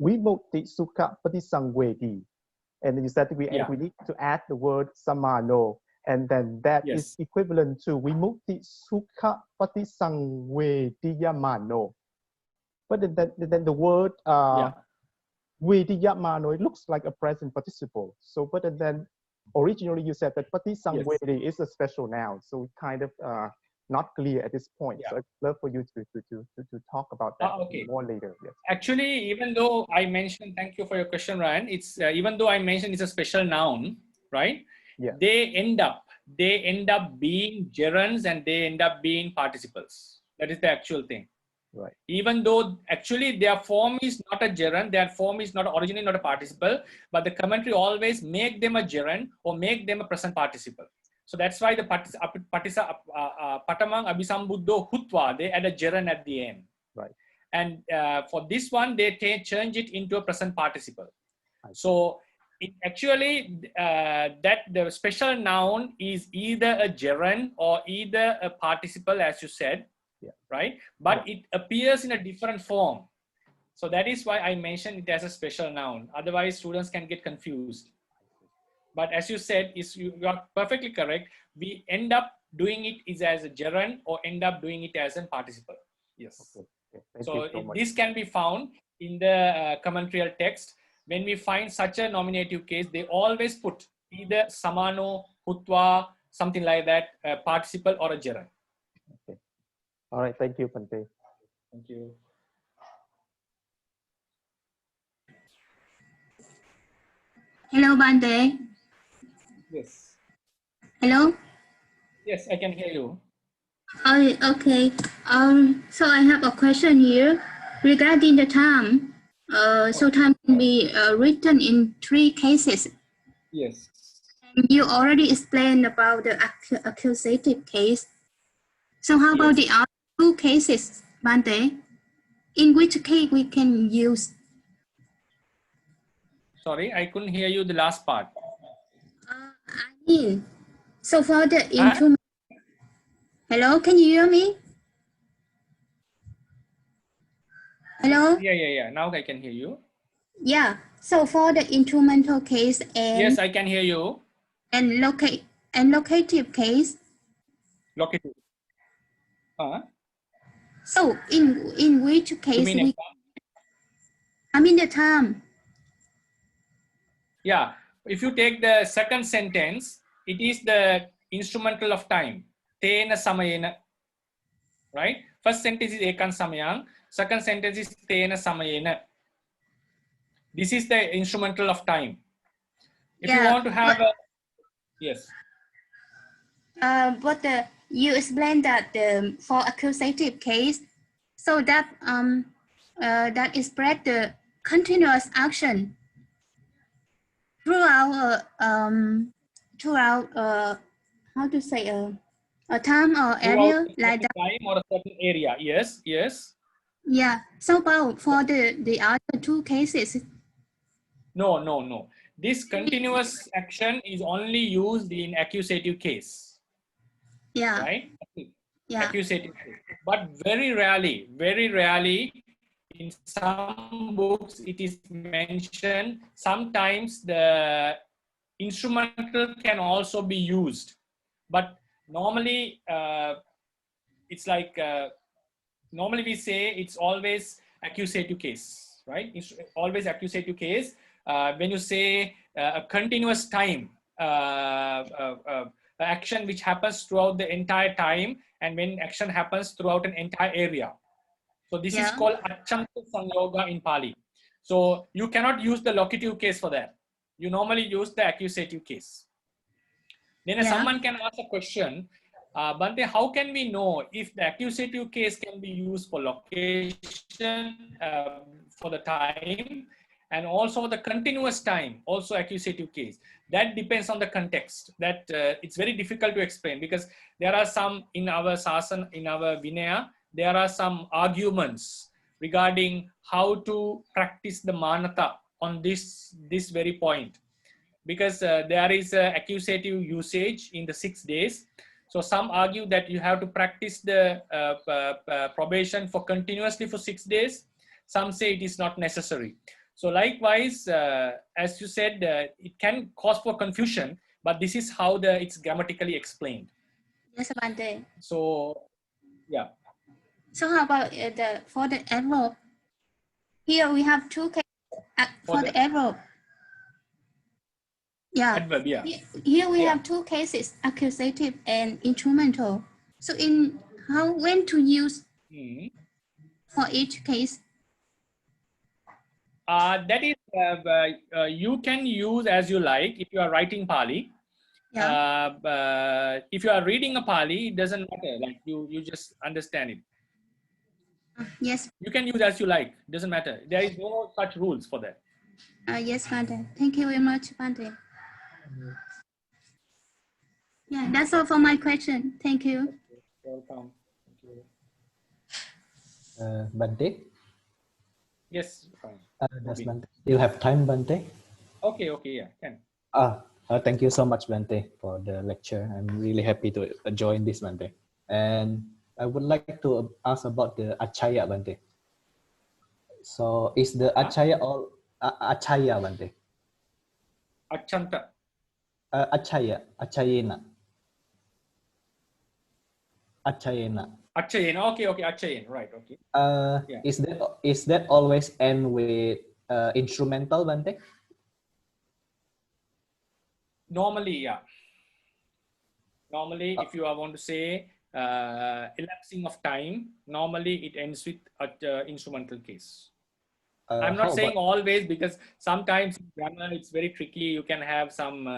vimukti sukha patisangvedi, and then you said we need to add the word samano, and then that is equivalent to vimukti sukha patisangvediyamano. But then the word vediyamano, it looks like a present participle. So but then originally you said that patisangvedi is a special noun, so kind of not clear at this point. So I'd love for you to talk about that more later. Yes. Actually, even though I mentioned, thank you for your question, Ryan. It's even though I mentioned it's a special noun, right? Yeah. They end up being gerunds and they end up being participles. That is the actual thing. Right. Even though actually their form is not a gerund, their form is not originally not a participle, but the commentary always make them a gerund or make them a present participle. So that's why the patamang abhisambuddho hutva, they add a gerund at the end. Right. And for this one, they change it into a present participle. So it actually, that the special noun is either a gerund or either a participle, as you said, right? But it appears in a different form. So that is why I mentioned it as a special noun. Otherwise, students can get confused. But as you said, you are perfectly correct. We end up doing it is as a gerund or end up doing it as a participle. Yes. So this can be found in the commentarial text. When we find such a nominative case, they always put either samano, hutva, something like that, a participle or a gerund. Okay. All right. Thank you, Bhante. Thank you. Hello, Bhante. Yes. Hello. Yes, I can hear you. Oh, okay. So I have a question here regarding the time. So time can be written in 3 cases. Yes. And you already explained about the accusative case. So how about the other 2 cases, Bhante? In which case we can use? Sorry, I couldn't hear you the last part. I mean, so for the instrument. Hello, can you hear me? Hello? Yeah. Now I can hear you. Yeah. So for the instrumental case and Yes, I can hear you. And locative case. Locative. So in which case we? I mean the time. Yeah. If you take the second sentence, it is the instrumental of time. Tena samayena. Right? First sentence is ekan samayang. Second sentence is tena samayena. This is the instrumental of time. If you want to have a yes. But you explained that for accusative case, so that that express the continuous action throughout how to say a time or area like that. Time or a certain area. Yes. Yeah. So about for the other 2 cases. No. This continuous action is only used in accusative case. Yeah. Right? Yeah. Accusative case. But very rarely, in some books, it is mentioned. Sometimes the instrumental can also be used. But normally, it's like, normally we say it's always accusative case, right? It's always accusative case. When you say a continuous time action which happens throughout the entire time, and when action happens throughout an entire area. So this is called achantu sanyoga in Pali. So you cannot use the locative case for that. You normally use the accusative case. Then someone can ask a question, Bhante, how can we know if the accusative case can be used for location, for the time, and also the continuous time, also accusative case? That depends on the context. That it's very difficult to explain, because there are some in our Sasan, in our Vinaya, there are some arguments regarding how to practice the manata on this very point. Because there is accusative usage in the 6 days. So some argue that you have to practice the probation for continuously for 6 days. Some say it is not necessary. So likewise, as you said, it can cause for confusion, but this is how it's grammatically explained. Yes, Bhante. So, yeah. So how about for the adverb? Here we have 2 cases for the adverb. Yeah. Adverb, yeah. Here we have 2 cases, accusative and instrumental. So when to use for each case? That is, you can use as you like if you are writing Pali. If you are reading a Pali, it doesn't matter. Like you just understand it. Yes. You can use as you like. It doesn't matter. There is no such rules for that. Yes, Bhante. Thank you very much, Bhante. Yeah, that's all for my question. Thank you. Welcome. Thank you. Bhante. Yes. Does Bhante still have time, Bhante? Okay, yeah, can. Thank you so much, Bhante, for the lecture. I'm really happy to join this, Bhante. And I would like to ask about the Acaya, Bhante. So is the Acaya all Acaya, Bhante? Achanta. Achayena. Achayena. Okay, Achayena. Right. Okay. Yeah. Is that always end with instrumental, Bhante? Normally, yeah. Normally, if you want to say elapsing of time, normally it ends with instrumental case. I'm not saying always, because sometimes in grammar it's very tricky. You can have some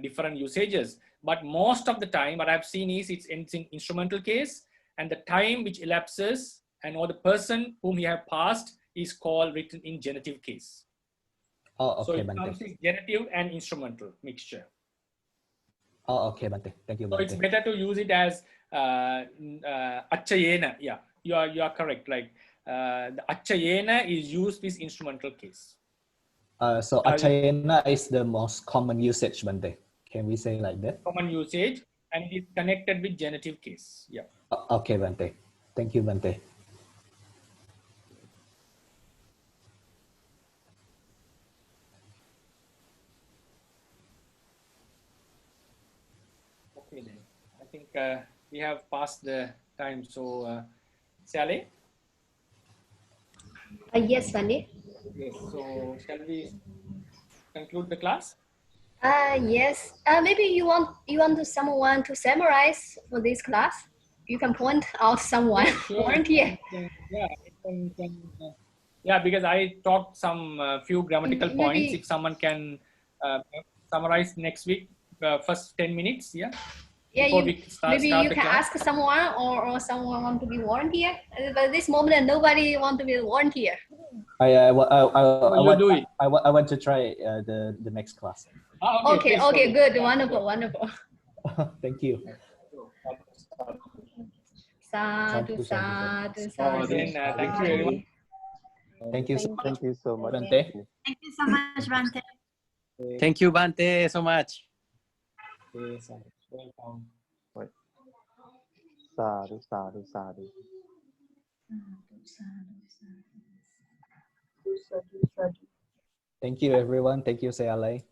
different usages, but most of the time what I've seen is it's in instrumental case, and the time which elapses and or the person whom you have passed is called written in genitive case. Okay, so it Bhante. comes with genitive and instrumental mixture. Okay, Bhante. Thank you, Bhante. So it's better to use it as achayena. Yeah, you are correct. Like the achayena is used with instrumental case. So achayena is the most common usage, Bhante. Can we say like that? Common usage, and it is connected with genitive case. Yeah. Okay, Bhante. Thank you, Bhante. Okay then. I think we have passed the time. So, Sally? Yes, Bhante. Yes. So, shall we conclude the class? Yes. Maybe you want to someone to summarize for this class. You can point out someone. Yeah, sure. Volunteer. Yeah, because I talked some few grammatical points. Maybe- If someone can summarize next week, first 10 minutes, yeah. Yeah, Before we start you the can class. ask someone or someone want to be volunteer. But at this moment, nobody want to be volunteer. I want to try the next class. Okay, please, okay, go. good, Yeah, wonderful, go. wonderful. Thank you. Sadhu, Sadhu, sadhu, Oh, sadhu. then, thank you very much. Thank you so much, Thank you so much. Bhante. Thank you so much, Bhante. Thank you, Bhante, so much. Yes, welcome. Sadhu, sadhu, sadhu. Thank you, everyone. Thank you, Sayalai.